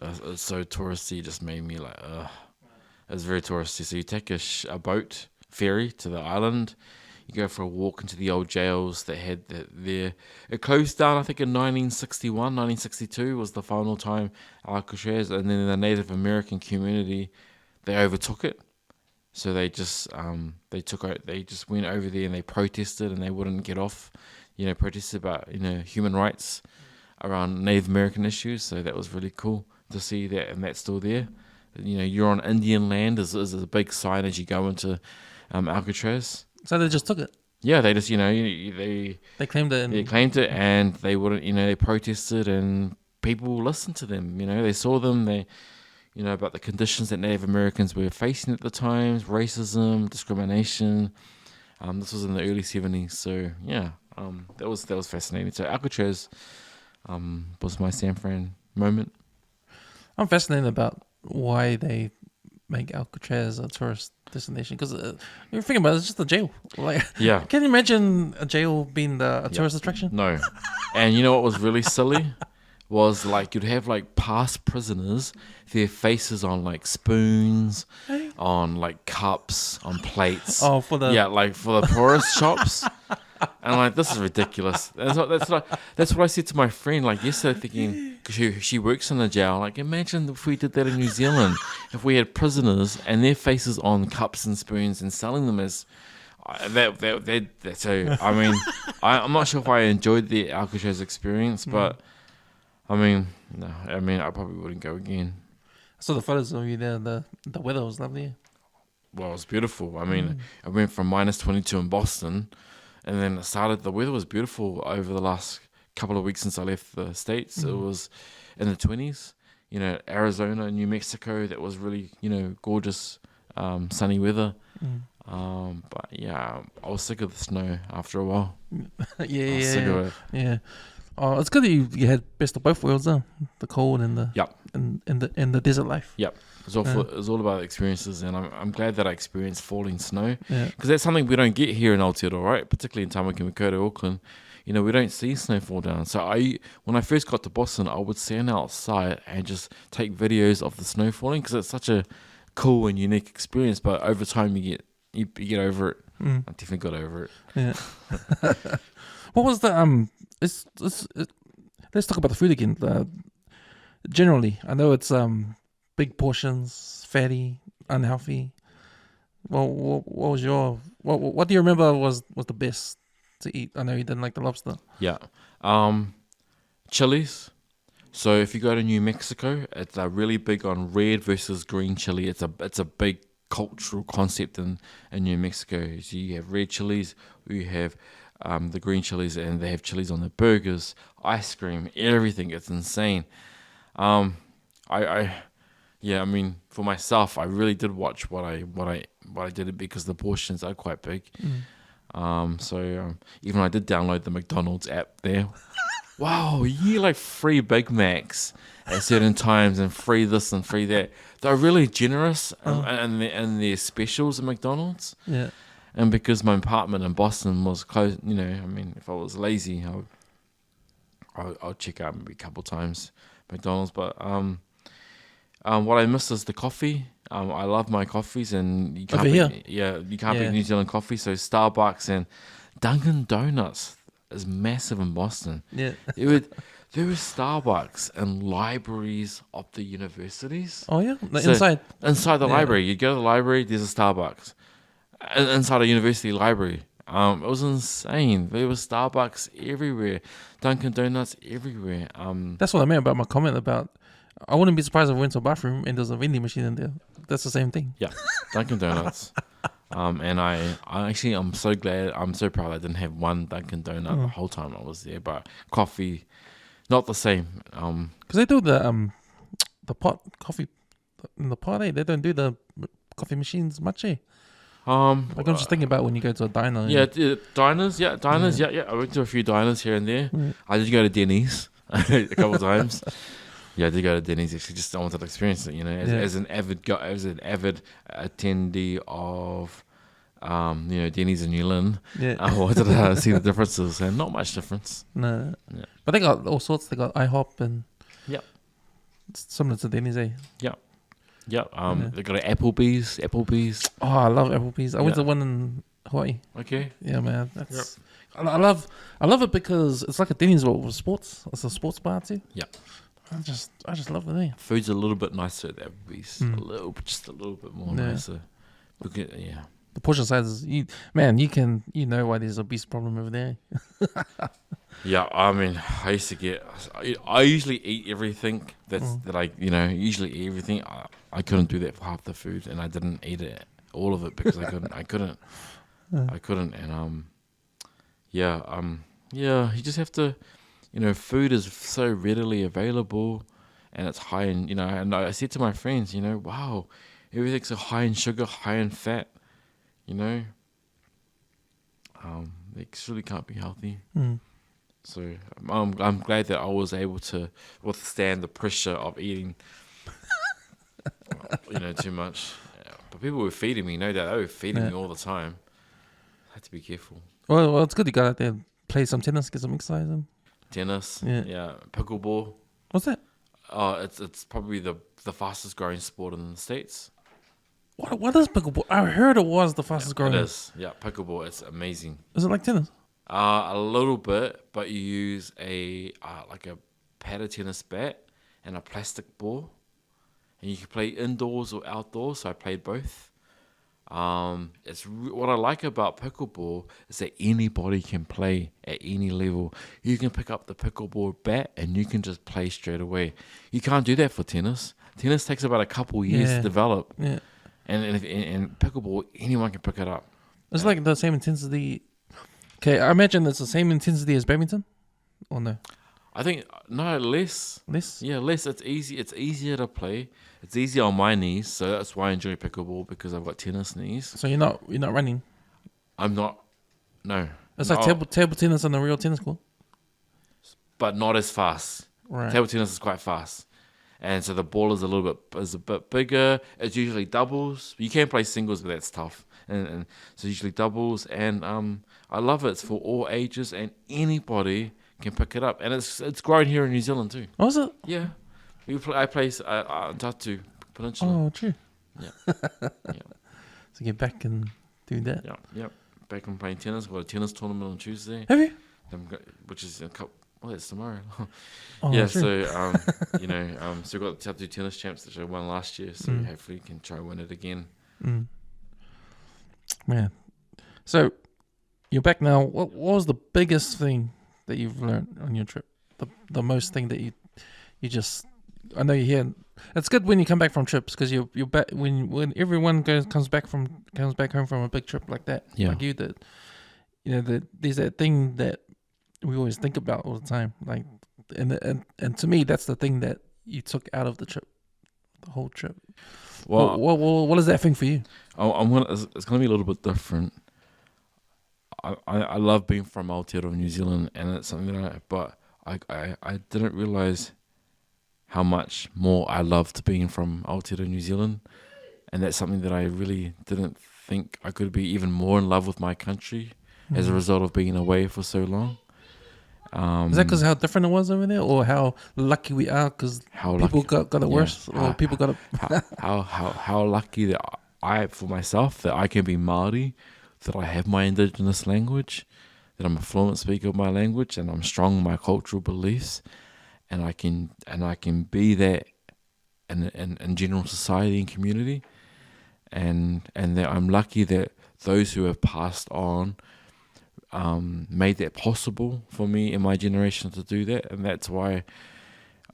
It's so touristy, it just made me like, It was very touristy. So you take a boat ferry to the island. You go for a walk into the old jails that had there. It closed down, I think, in 1961, 1962 was the final time Alcatraz, and then the Native American community, they overtook it. So they just they just went over there and they protested and they wouldn't get off, protested about human rights around Native American issues. So that was really cool to see that, and that's still there. You're on Indian land is a big sign as you go into Alcatraz. So they just took it. Yeah, they just they claimed it. They claimed it, and they wouldn't. They protested, and people listened to them. They saw them. They about the conditions that Native Americans were facing at the time, racism, discrimination. This was in the early 70s, so yeah, that was fascinating. So Alcatraz was my San Fran moment. I'm fascinated about why they make Alcatraz a tourist destination, because you're thinking about it, it's just a jail. Like, Yeah. Can you imagine a jail being a tourist attraction? No. And you know what was really silly? Was like you'd have like past prisoners, their faces on like spoons, on like cups, on plates. Oh, for the for the tourist shops. And like, this is ridiculous. That's what I said to my friend like yesterday, thinking, because she works in the jail. Like, imagine if we did that in New Zealand, if we had prisoners and their faces on cups and spoons and selling them as that. So I mean, I'm not sure if I enjoyed the Alcatraz experience, but I mean, no, I probably wouldn't go again. I saw the photos of you there. The weather was lovely. Well, it was beautiful. I mean, I went from -22 in Boston, and then the weather was beautiful over the last couple of weeks since I left the States. It was in the 20s, Arizona, New Mexico, that was really, gorgeous, sunny weather. But yeah, I was sick of the snow after a while. Yeah. Sick of it. Yeah. Oh, it's good that you had best of both worlds, the cold and the and the desert life. Yep. It's all about experiences, and I'm glad that I experienced falling snow, Yeah. because that's something we don't get here in Aotearoa, right? Particularly in Tamaki Auckland, we don't see snow fall down. So when I first got to Boston, I would stand outside and just take videos of the snow falling, because it's such a cool and unique experience. But over time, you get over it. I definitely got over it. Yeah. What was the let's talk about the food again. Generally, I know it's big portions, fatty, unhealthy. Well, what was what do you remember was the best to eat? I know you didn't like the lobster. Yeah. Chilies. So if you go to New Mexico, it's really big on red versus green chili. It's a big cultural concept in New Mexico. So you have red chilies, you have the green chilies, and they have chilies on their burgers, ice cream, everything. It's insane. I mean, for myself, I really did watch what I did, because the portions are quite big. So even I did download the McDonald's app there. Wow, you get like free Big Macs at certain times and free this and free that. They're really generous in their specials at McDonald's. Yeah. And because my apartment in Boston was close, I mean, if I was lazy, I'll check out maybe a couple times McDonald's. But what I miss is the coffee. I love my coffees, and you can't beat New Zealand coffee. So Starbucks and Dunkin' Donuts is massive in Boston. Yeah. There were Starbucks in libraries of the universities. Oh yeah, inside the library. You go to the library, there's a Starbucks. Inside a university library. It was insane. There was Starbucks everywhere, Dunkin' Donuts everywhere. That's what I meant about my comment about. I wouldn't be surprised if I went to a bathroom and there's a vending machine in there. That's the same thing. Yeah, Dunkin' Donuts. And I'm so glad, I'm so proud I didn't have one Dunkin' Donut the whole time I was there. But coffee, not the same. Because they do the pot coffee in the pot. They don't do the coffee machines much. Like I'm just thinking about when you go to a diner. Yeah, diners. Yeah. I went to a few diners here and there. I did go to Denny's a couple of times. Yeah, I did go to Denny's. Actually, just I wanted to experience it. As an avid attendee of, Denny's in New Zealand. Yeah. I wanted to see the differences, and not much difference. No. Yeah. But they got all sorts. They got IHOP and it's similar to Denny's, eh? Yeah. They got an Applebee's. Oh, I love Applebee's. I went to one in Hawaii. Okay. Yeah, man. That's I love it because it's like a Denny's but with sports. It's a sports bar too. Yeah. I just love it. Food's a little bit nicer at Applebee's. Just a little bit more nicer. The portion sizes, you know why there's a obese problem over there. Yeah, I mean, I usually eat everything that I, usually eat everything. I couldn't do that for half the food, and I didn't eat it, all of it, because I couldn't, and you just have to, food is so readily available, and it's high in, and I said to my friends, wow, everything's so high in sugar, high in fat, it really can't be healthy. So I'm glad that I was able to withstand the pressure of eating, too much. But people were feeding me, no doubt. They were feeding me all the time. I had to be careful. Well, it's good you got out there, play some tennis, get some exercise in. Tennis, pickleball. What's that? It's probably the fastest growing sport in the States. What is pickleball? I heard it was the fastest growing. It is, pickleball. It's amazing. Is it like tennis? A little bit, but you use a padded tennis bat and a plastic ball, and you can play indoors or outdoors. So I played both. What I like about pickleball is that anybody can play at any level. You can pick up the pickleball bat and you can just play straight away. You can't do that for tennis. Tennis takes about a couple years to develop. Yeah. And pickleball, anyone can pick it up. It's like the same intensity. Okay, I imagine it's the same intensity as badminton, or no? I think no, less. Less? Yeah, less. It's easy. It's easier to play. It's easier on my knees, so that's why I enjoy pickleball, because I've got tennis knees. So you're not running. I'm not. No. It's like table tennis on the real tennis court, but not as fast. Right. Table tennis is quite fast, and so the ball is a bit bigger. It's usually doubles. You can play singles, but that's tough. And so usually doubles, and I love it. It's for all ages, and anybody can pick it up, and it's growing here in New Zealand too. Oh, is it? Yeah, I play Tatu Peninsula. Oh, true. Yeah. So get back and do that. Yeah. Back and playing tennis. We've got a tennis tournament on Tuesday. Have you? Which is a couple. Well, that's tomorrow. Oh, yeah. true. So so we've got the Tatu tennis champs that I won last year. So hopefully we can try win it again. Man, so you're back now. What was the biggest thing that you've learned on your trip? The most thing that you just, I know you're here. It's good when you come back from trips, because you're back when everyone comes back home from a big trip like that. Yeah. Like you did. There's that thing that we always think about all the time. Like, and to me, that's the thing that you took out of the trip, the whole trip. Well, what is that thing for you? It's gonna be a little bit different. I love being from Aotearoa, New Zealand, and it's something that I didn't realize how much more I loved being from Aotearoa, New Zealand, and that's something that I really didn't think I could be even more in love with my country as a result of being away for so long. Is that because how different it was over there, or how lucky we are because people got it worse, or people got it? how lucky that for myself, that I can be Maori, that I have my indigenous language, that I'm a fluent speaker of my language, and I'm strong in my cultural beliefs, and I can be that in general society and community, and that I'm lucky that those who have passed on made that possible for me and my generation to do that. And that's why,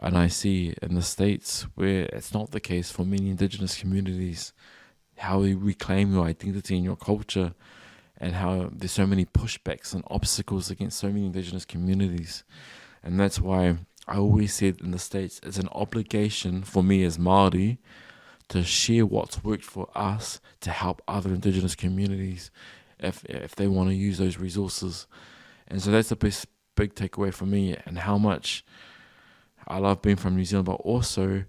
and I see in the States where it's not the case for many indigenous communities, how you reclaim your identity and your culture, and how there's so many pushbacks and obstacles against so many Indigenous communities. And that's why I always said in the States, it's an obligation for me as Maori to share what's worked for us to help other Indigenous communities if they want to use those resources. And so that's the big takeaway for me, and how much I love being from New Zealand, but also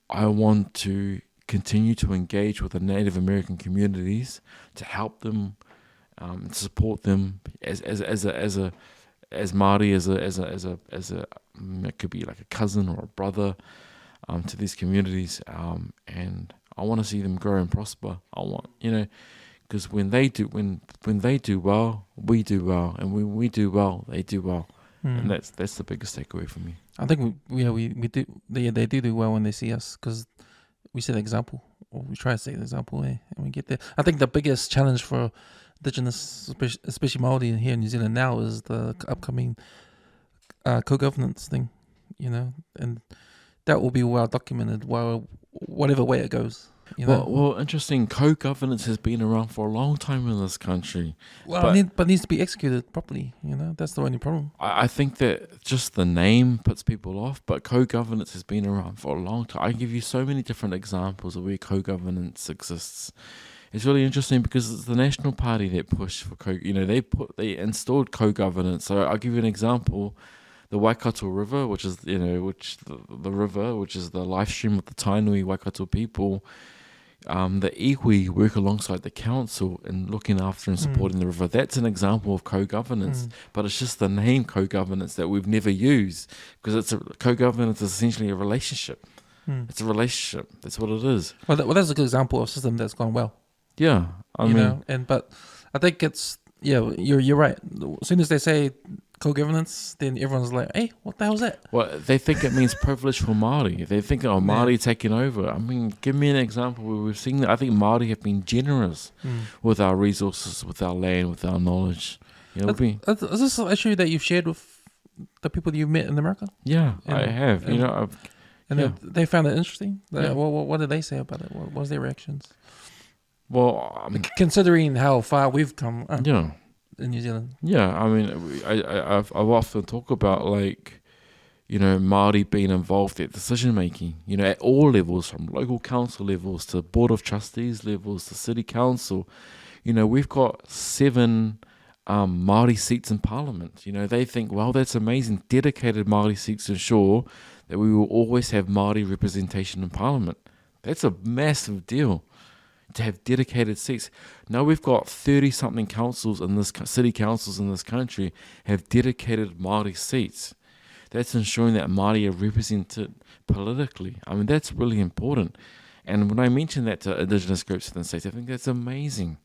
I want to continue to engage with the Native American communities to help them, to support them as Māori, as a it could be like a cousin or a brother to these communities, and I want to see them grow and prosper. I want, because when they do well, we do well, and when we do well, they do well, and that's the biggest takeaway for me. I think we do. They do well when they see us, because we set an example, or we try to set an example, and we get there. I think the biggest challenge for Indigenous, especially Maori here in New Zealand now, is the upcoming co-governance thing, and that will be well documented, whatever way it goes. Well, interesting. Co-governance has been around for a long time in this country. Well, but needs to be executed properly. That's the only problem. I think that just the name puts people off, but co-governance has been around for a long time. I can give you so many different examples of where co-governance exists. It's really interesting because it's the National Party that pushed for they installed co-governance. So I'll give you an example. The Waikato River, which is the river, which is the life stream of the Tainui Waikato people, the iwi work alongside the council in looking after and supporting the river. That's an example of co-governance, but it's just the name co-governance that we've never used, because co-governance is essentially a relationship. It's a relationship. That's what it is. Well, that's a good example of a system that's gone well. Yeah, but I think it's you're right. As soon as they say co-governance, then everyone's like, hey, what the hell is that? Well, they think it means privilege for Māori. They think, Māori taking over. I mean, give me an example where we've seen that. I think Māori have been generous with our resources, with our land, with our knowledge. Is this an issue that you've shared with the people that you've met in America? Yeah, I have. They found it interesting. What did they say about it? What was their reactions? Well, considering how far we've come. In New Zealand. Yeah, I mean, I've often talk about Māori being involved at decision making, at all levels, from local council levels to board of trustees levels to city council. We've got 7 Māori seats in parliament. They think, well, that's amazing. Dedicated Māori seats ensure that we will always have Māori representation in parliament. That's a massive deal, to have dedicated seats. Now we've got 30-something councils in this city councils in this country have dedicated Māori seats. That's ensuring that Māori are represented politically. I mean, that's really important. And when I mention that to Indigenous groups in the States, I think that's amazing.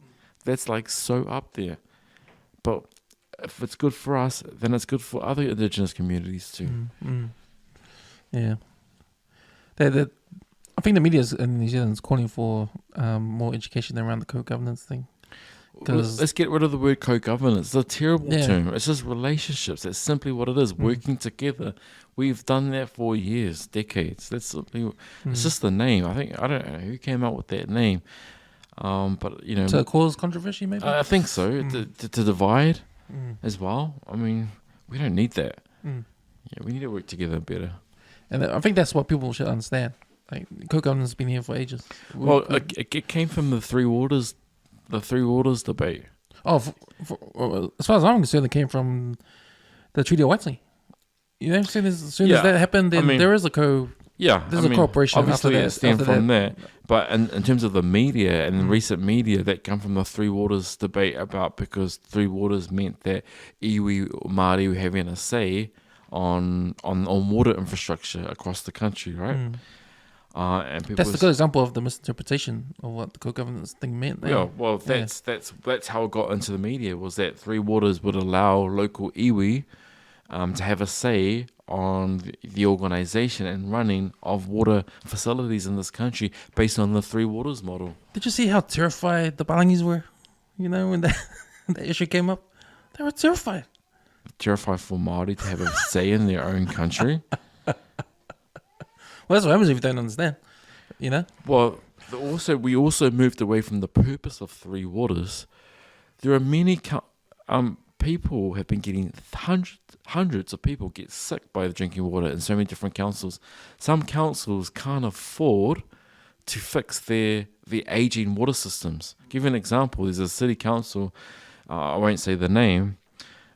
That's so up there. But if it's good for us, then it's good for other Indigenous communities too. Yeah. I think the media in New Zealand is calling for more education around the co-governance thing. Let's get rid of the word co-governance. It's a terrible term. It's just relationships. That's simply what it is. Working together. We've done that for years, decades. That's simply. It's just the name. I don't know who came up with that name. But to cause controversy, maybe. I think so. To divide as well. I mean, we don't need that. Yeah, we need to work together better. And I think that's what people should understand. Co-governance has been here for ages. It came from the Three Waters debate. Oh, as far as I'm concerned, it came from the Treaty of Waitangi. As soon as that happened, then there is a there's a cooperation. Obviously, it stemmed from that. But in terms of the media and recent media, that come from the Three Waters debate because Three Waters meant that iwi Māori were having a say on water infrastructure across the country, right? And that's a good example of the misinterpretation of what the co-governance thing meant. That's how it got into the media, was that Three Waters would allow local iwi to have a say on the organisation and running of water facilities in this country based on the Three Waters model. Did you see how terrified the Palangis were? When the issue came up, they were terrified. Terrified for Māori to have a say in their own country. Well, that's what happens if you don't understand, Well, we also moved away from the purpose of three waters. There are many people have been getting hundreds of people get sick by the drinking water in so many different councils. Some councils can't afford to fix their aging water systems. Give you an example. There's a city council. I won't say the name.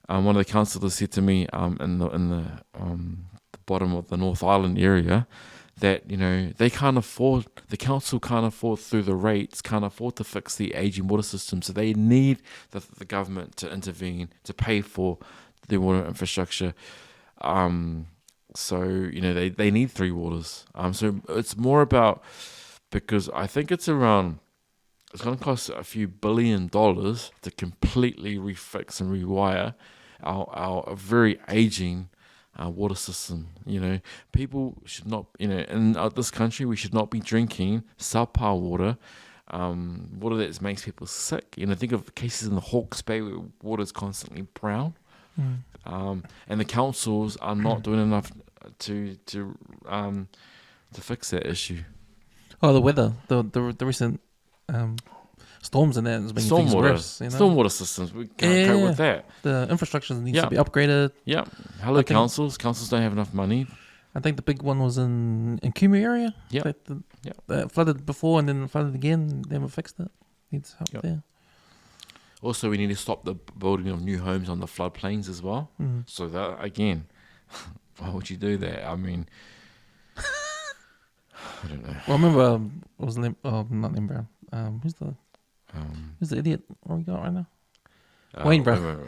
One of the councillors said to me in the bottom of the North Island area that the council can't afford through the rates, can't afford to fix the aging water system, so they need the government to intervene to pay for the water infrastructure. So they need three waters. So it's more about, because I think it's going to cost a few $1 billion to completely refix and rewire our very aging water system. People should not, in this country, we should not be drinking subpar water, water that makes people sick. Think of cases in the Hawke's Bay where water is constantly brown, and the councils are not doing enough to fix that issue. Oh, the weather, the recent storms and that is making things worse. Stormwater systems, we can't cope with that. The infrastructure needs to be upgraded. Yeah. Hello, councils. Councils don't have enough money. I think the big one was in Kumu area. Yeah. That flooded before and then flooded again. They haven't fixed it. Needs help there. Also, we need to stop the building of new homes on the floodplains as well. So that, again, why would you do that? I mean, I don't know. Well, I remember it was not Lem Brown. Who's the idiot? What we got right now? Wayne Brown.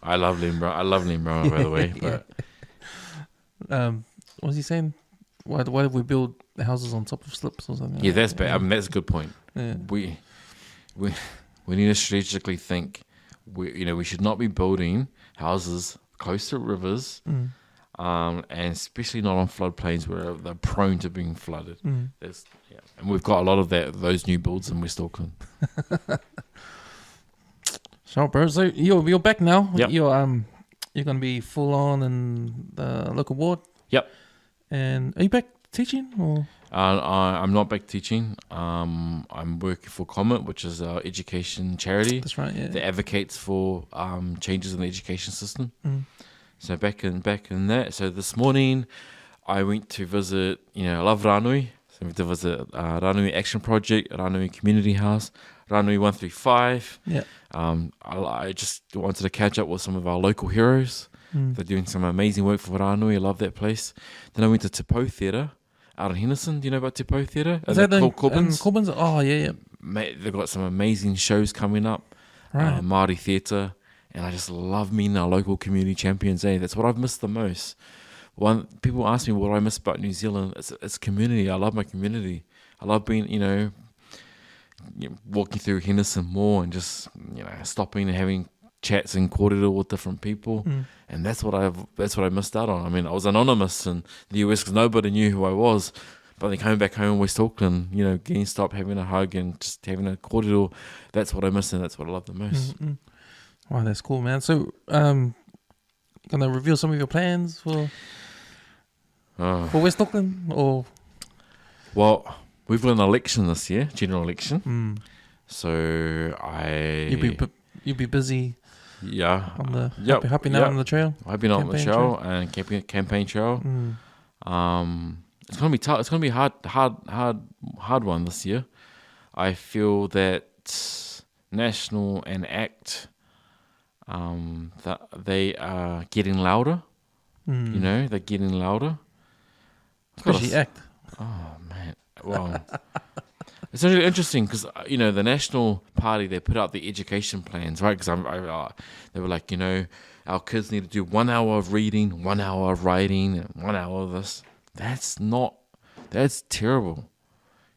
I love Lem Brown. I love Lem Brown, by the way. But what was he saying? Why did we build houses on top of slips or something? Yeah, that's bad. I mean, that's a good point. Yeah. We need to strategically think. We should not be building houses close to rivers, and especially not on floodplains where they're prone to being flooded. And we've got a lot of those new builds in West Auckland. Sure, bro. So you're back now. Yep. You're gonna be full on in the local ward. Yep. And are you back teaching or? I'm not back teaching. I'm working for COMET, which is our education charity. That's right. Yeah. That advocates for changes in the education system. So back in that. So this morning, I went to visit. I love Ranui. So I went to visit Ranui Action Project, Ranui Community House, Ranui 135. Yeah. I just wanted to catch up with some of our local heroes. They're doing some amazing work for Ranui. I love that place. Then I went to Te Pou Theatre out in Henderson. Do you know about Te Pou Theatre? Is that Corbins? Corbins? Oh, yeah. Mate, they've got some amazing shows coming up. Right. Maori theatre. And I just love meeting our local community champions. That's what I've missed the most. People ask me what I miss about New Zealand. It's community. I love my community. I love being, walking through Henderson Mall and just, stopping and having chats in kōrero with different people. And that's what I missed out on. I mean, I was anonymous in the US because nobody knew who I was. But then coming back home in West Auckland, getting stopped, having a hug and just having a kōrero, that's what I miss and that's what I love the most. Wow, that's cool, man. So, gonna reveal some of your plans for West Auckland, or? Well, we've got an election this year, general election. So you'll be busy. Yeah. On the happy now on the trail. Happy now on the trail and campaign trail. It's gonna be tough. It's gonna be a hard one this year. I feel that National and ACT. That they are getting louder. They're getting louder. Especially ACT. Oh, man. Well, it's really interesting because, the National Party, they put out the education plans, right? Because they were like, our kids need to do 1 hour of reading, 1 hour of writing, and 1 hour of this. That's terrible.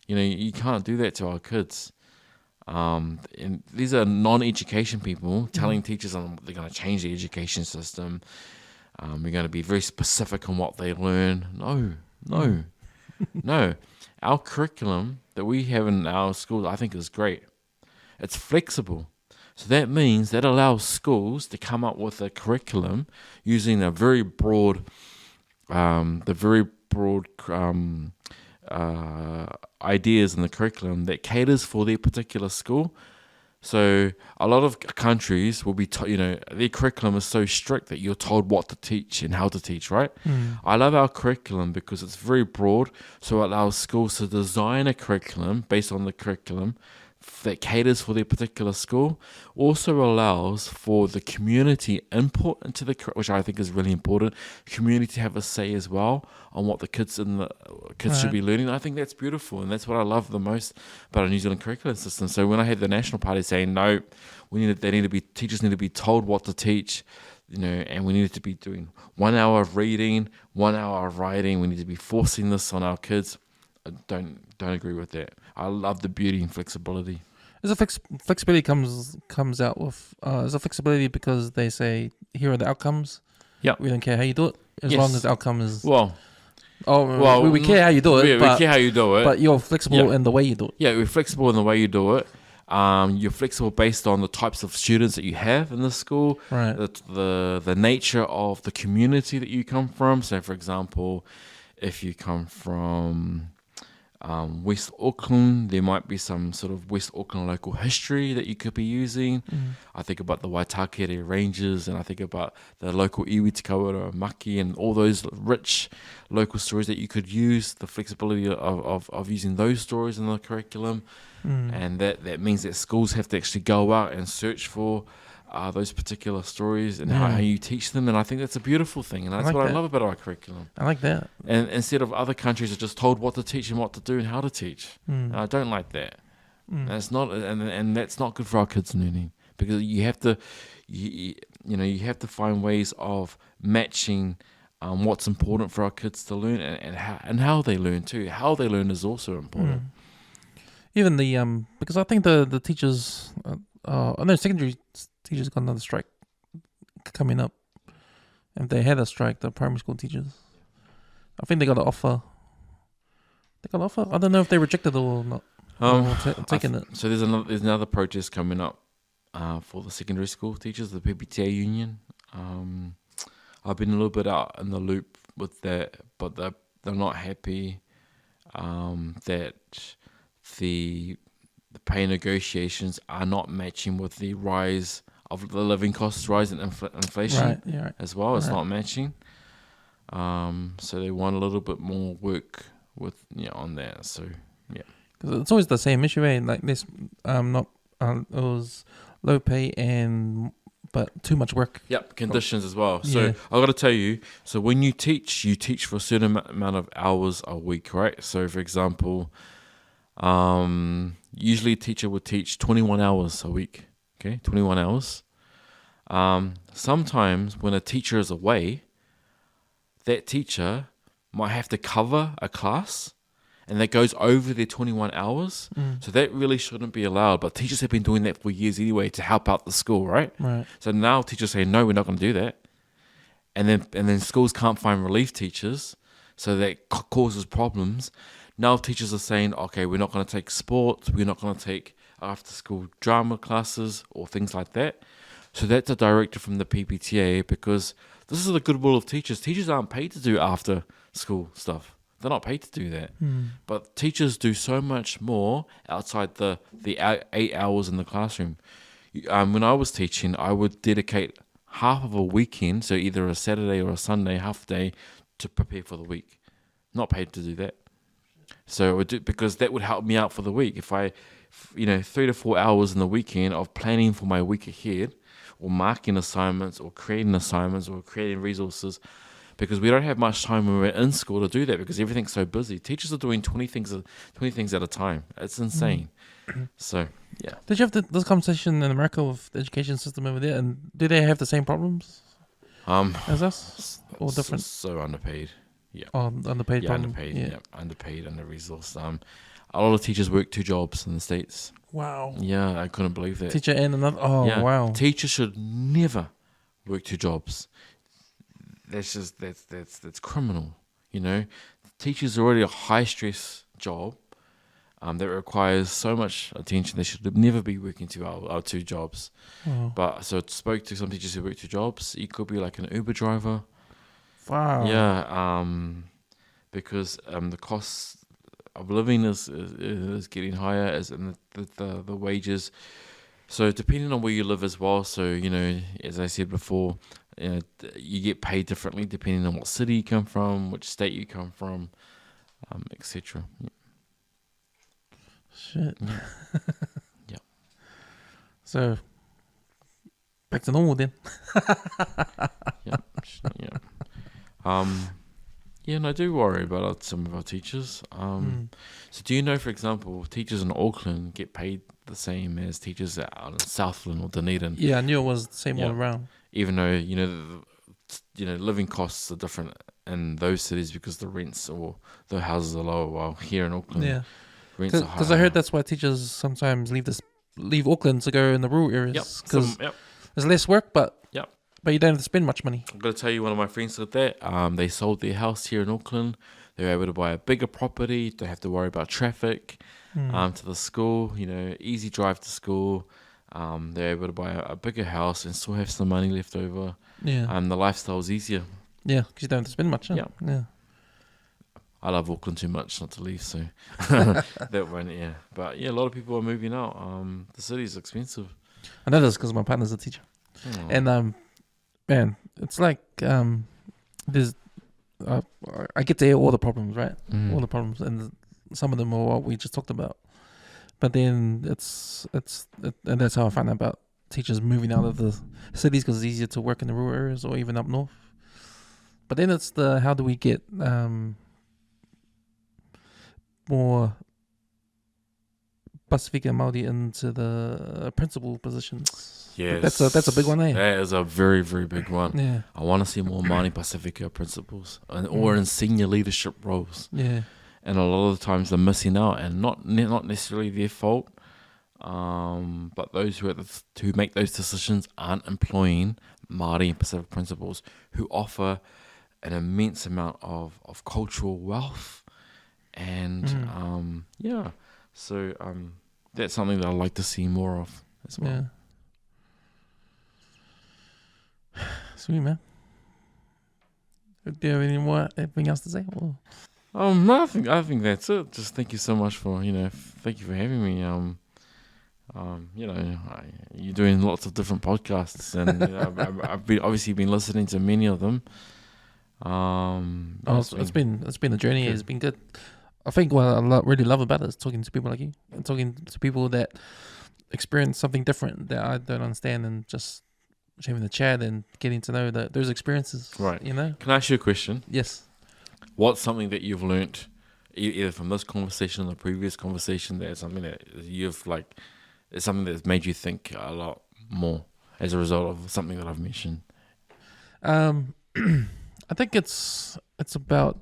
You can't do that to our kids. And these are non-education people telling teachers they're going to change the education system. We're going to be very specific on what they learn. No. Our curriculum that we have in our schools, I think, is great. It's flexible. So that means that allows schools to come up with a curriculum using a very broad, ideas in the curriculum that caters for their particular school. So a lot of countries will be, their curriculum is so strict that you're told what to teach and how to teach, right? I love our curriculum because it's very broad, so it allows schools to design a curriculum based on the curriculum that caters for their particular school. Also allows for the community input into which I think is really important. Community to have a say as well on what the kids should be learning. I think that's beautiful, and that's what I love the most about our New Zealand curriculum system. So when I had the National Party saying no, teachers need to be told what to teach, and we need to be doing 1 hour of reading, 1 hour of writing. We need to be forcing this on our kids. I don't agree with that. I love the beauty and flexibility. Is a flexibility comes out with is a flexibility because they say here are the outcomes. Yeah, we don't care how you do it as long as the outcome is. We care how you do it. We care how you do it, but you're flexible in the way you do it. Yeah, we're flexible in the way you do it. You're flexible based on the types of students that you have in the school, right? The nature of the community that you come from. So, for example, if you come from West Auckland, there might be some sort of West Auckland local history that you could be using. I think about the Waitakere Ranges, and I think about the local iwi te kauara maki and all those rich local stories that you could use, the flexibility of using those stories in the curriculum. And that means that schools have to actually go out and search for those particular stories and how you teach them. And I think that's a beautiful thing, and that's what I love about our curriculum. I like that. And instead of other countries are just told what to teach and what to do and how to teach. And I don't like that. And it's not, and that's not good for our kids learning, because you have to find ways of matching what's important for our kids to learn and how they learn too. How they learn is also important. Even because I think the teachers, I know secondary teachers got another strike coming up. If they had a strike, the primary school teachers, I think they got an offer. I don't know if they rejected it or not. Taking it. So there's another protest coming up for the secondary school teachers, the PPTA union. I've been a little bit out in the loop with that, but they're not happy that the pay negotiations are not matching with the rise of the living costs rise in inflation as well. It's not matching. So they want a little bit more work with on that. So because it's always the same issue, eh? Like this, it was low pay but too much work. Yep, conditions as well. So I got to tell you. So when you teach for a certain amount of hours a week, right? So for example, usually a teacher would teach 21 hours a week. Okay, 21 hours. Sometimes when a teacher is away, that teacher might have to cover a class, and that goes over their 21 hours. So that really shouldn't be allowed. But teachers have been doing that for years anyway to help out the school, right? So now teachers say, no, we're not going to do that. And then schools can't find relief teachers, so that causes problems. Now teachers are saying, okay, we're not going to take sports, we're not going to take after-school drama classes or things like that. So that's a directive from the PPTA, because this is the goodwill of teachers. Teachers aren't paid to do after-school stuff. They're not paid to do that. But teachers do so much more outside the 8 hours in the classroom. When I was teaching, I would dedicate half of a weekend, so either a Saturday or a Sunday, half day, to prepare for the week. Not paid to do that. So I would do, because that would help me out for the week. If I, 3 to 4 hours in the weekend of planning for my week ahead, or marking assignments, or creating assignments, or creating resources, because we don't have much time when we're in school to do that, because everything's so busy. Teachers are doing 20 things at a time. It's insane. So, yeah. Did you have this conversation in America with the education system over there? And do they have the same problems as us? Or different? So underpaid. Yeah. Underpaid problem. Underpaid. Yeah. Underpaid, under-resourced. A lot of teachers work 2 jobs in the States. Wow. Yeah, I couldn't believe that. Teacher and another. Oh, yeah. Wow. Teachers should never work 2 jobs. That's criminal. Teachers are already a high-stress job that requires so much attention. They should never be working 2 jobs. Oh. But so I spoke to some teachers who work 2 jobs. You could be like an Uber driver. Wow. Yeah. Because the costs of living is getting higher, as in the wages. So depending on where you live as well. So as I said before, you get paid differently depending on what city you come from, which state you come from, etc. Yeah. Shit. Yeah. Yeah. So back to normal then. Yeah. Yeah. Yeah, and I do worry about some of our teachers. So do you know, for example, teachers in Auckland get paid the same as teachers out in Southland or Dunedin? Yeah, I knew it was the same all Yeah. around. Even though living costs are different in those cities because the rents or the houses are lower. While here in Auckland, Yeah, rents are higher. because I heard that's why teachers sometimes leave Auckland to go in the rural areas because there's less work, but you don't have to spend much money. I'm going to tell you, one of my friends did that. They sold their house here in Auckland. They were able to buy a bigger property. Don't have to worry about traffic to the school. Easy drive to school. They're able to buy a bigger house and still have some money left over. Yeah. The lifestyle is easier. Yeah, because you don't have to spend much. Huh? Yeah. I love Auckland too much not to leave, so that one, yeah. But yeah, a lot of people are moving out. The city's expensive. I know this because my partner's a teacher, and man, it's like there's I get to hear all the problems, right? All the problems, and some of them are what we just talked about. But then and that's how I find out about teachers moving out of the cities because it's easier to work in the rural areas or even up north. But then it's how do we get more Pacifica Maori into the principal positions? Yes, that's a big one, eh? That is a very, very big one. Yeah, I want to see more Māori Pacifica principals or in senior leadership roles. yeah, And a lot of the times they're missing out, and not necessarily their fault. But those who make those decisions aren't employing Māori and Pacific principals who offer an immense amount of cultural wealth. And so that's something that I'd like to see more of as well. yeah. Sweet, man. Do you have anything else to say? Or? No, I think that's it. Just thank you so much for thank you for having me. You're doing lots of different podcasts, and I've obviously been listening to many of them. It's been a journey. Good. It's been good. I think what I really love about it is talking to people like you and talking to people that experience something different that I don't understand, and just having a chat and getting to know those experiences. Right. Can I ask you a question? Yes. What's something that you've learnt either from this conversation or the previous conversation that is something that it's something that's made you think a lot more as a result of something that I've mentioned? I think it's about.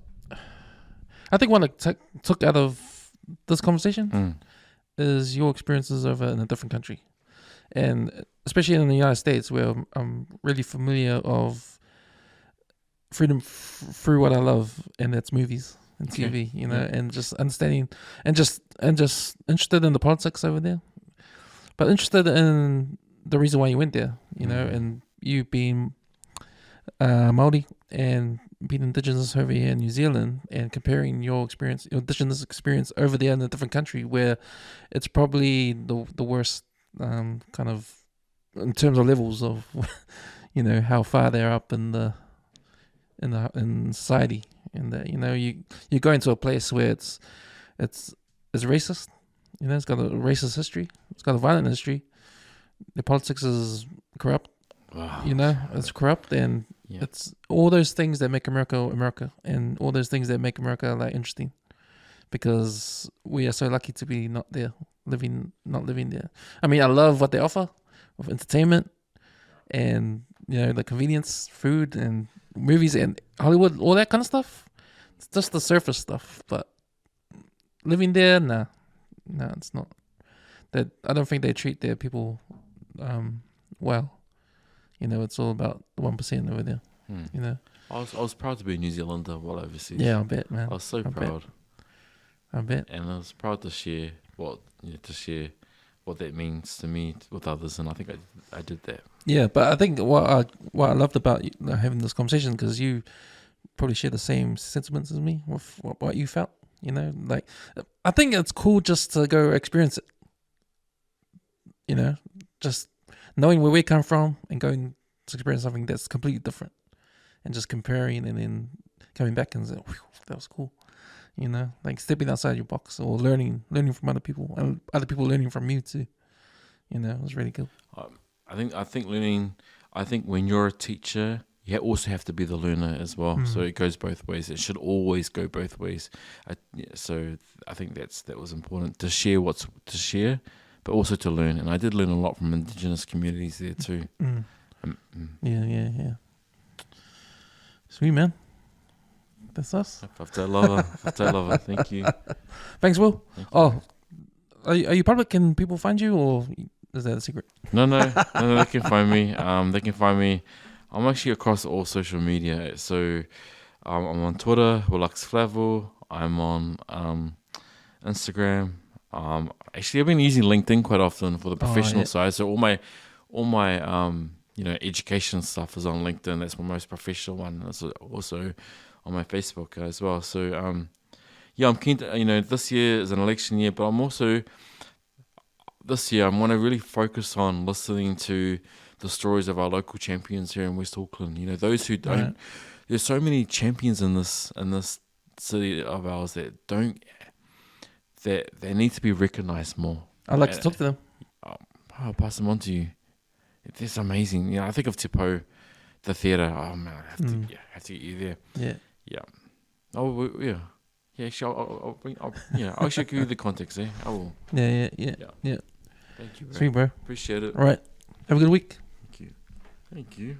I think what I took out of this conversation is your experiences over in a different country, and especially in the United States, where I'm really familiar of freedom through what I love, and that's movies and TV, and just understanding and just interested in the politics over there, but interested in the reason why you went there, and you being Maori and being Indigenous over here in New Zealand, and comparing your Indigenous experience over there in a different country where it's probably the worst kind of in terms of levels of how far they're up in society, and that you go into a place where it's racist, it's got a racist history, it's got a violent history, the politics is corrupt. Wow. It's corrupt, and it's all those things that make America, and all those things that make America interesting, because we are so lucky to be not living there. I mean, I love what they offer of entertainment and the convenience, food and movies and Hollywood, all that kind of stuff. It's just the surface stuff, but living there, nah, it's not. That I don't think they treat their people well. It's all about the 1% over there. I was proud to be a New Zealander while overseas. Yeah, I bet, man. I was so proud. I bet. And I was proud to share what that means to me with others, and I think I did that. Yeah, but I think what I loved about having this conversation, because you probably share the same sentiments as me with what you felt, You know, like I think it's cool just to go experience it. You know, just knowing where we come from and going to experience something that's completely different, and just comparing and then coming back and saying, that was cool. You know, like stepping outside your box or learning from other people and other people learning from you too. You know, it was really cool. I think learning. I think when you're a teacher, you also have to be the learner as well. So it goes both ways. It should always go both ways. So I think that was important to share what's to share, but also to learn. And I did learn a lot from Indigenous communities there too. Yeah. Sweet, man. That's us. Lava. Thank you. Thanks, Will. Thank you. Oh, are you public? Can people find you, or is that a secret? No, they can find me. They can find me. I'm actually across all social media. So I'm on Twitter, Flavell. I'm on Instagram. Actually, I've been using LinkedIn quite often for the professional side. So all my education stuff is on LinkedIn. That's my most professional one. It's also on my Facebook as well. So I'm keen to, this year is an election year, but I'm also this year I'm going to really focus on listening to the stories of our local champions here in West Auckland. You know, those who don't. Right. There's so many champions in this city of ours that don't. That they need to be recognised more. I'd like to talk to them. I'll pass them on to you. It's amazing. I think of Te Pou, the theatre. Oh man, I have to get you there. Yeah. Oh yeah. Yeah, actually, I'll show you the context. I will. Yeah. Thank you, bro. Sweet, bro. Appreciate it. All right. Have a good week. Thank you.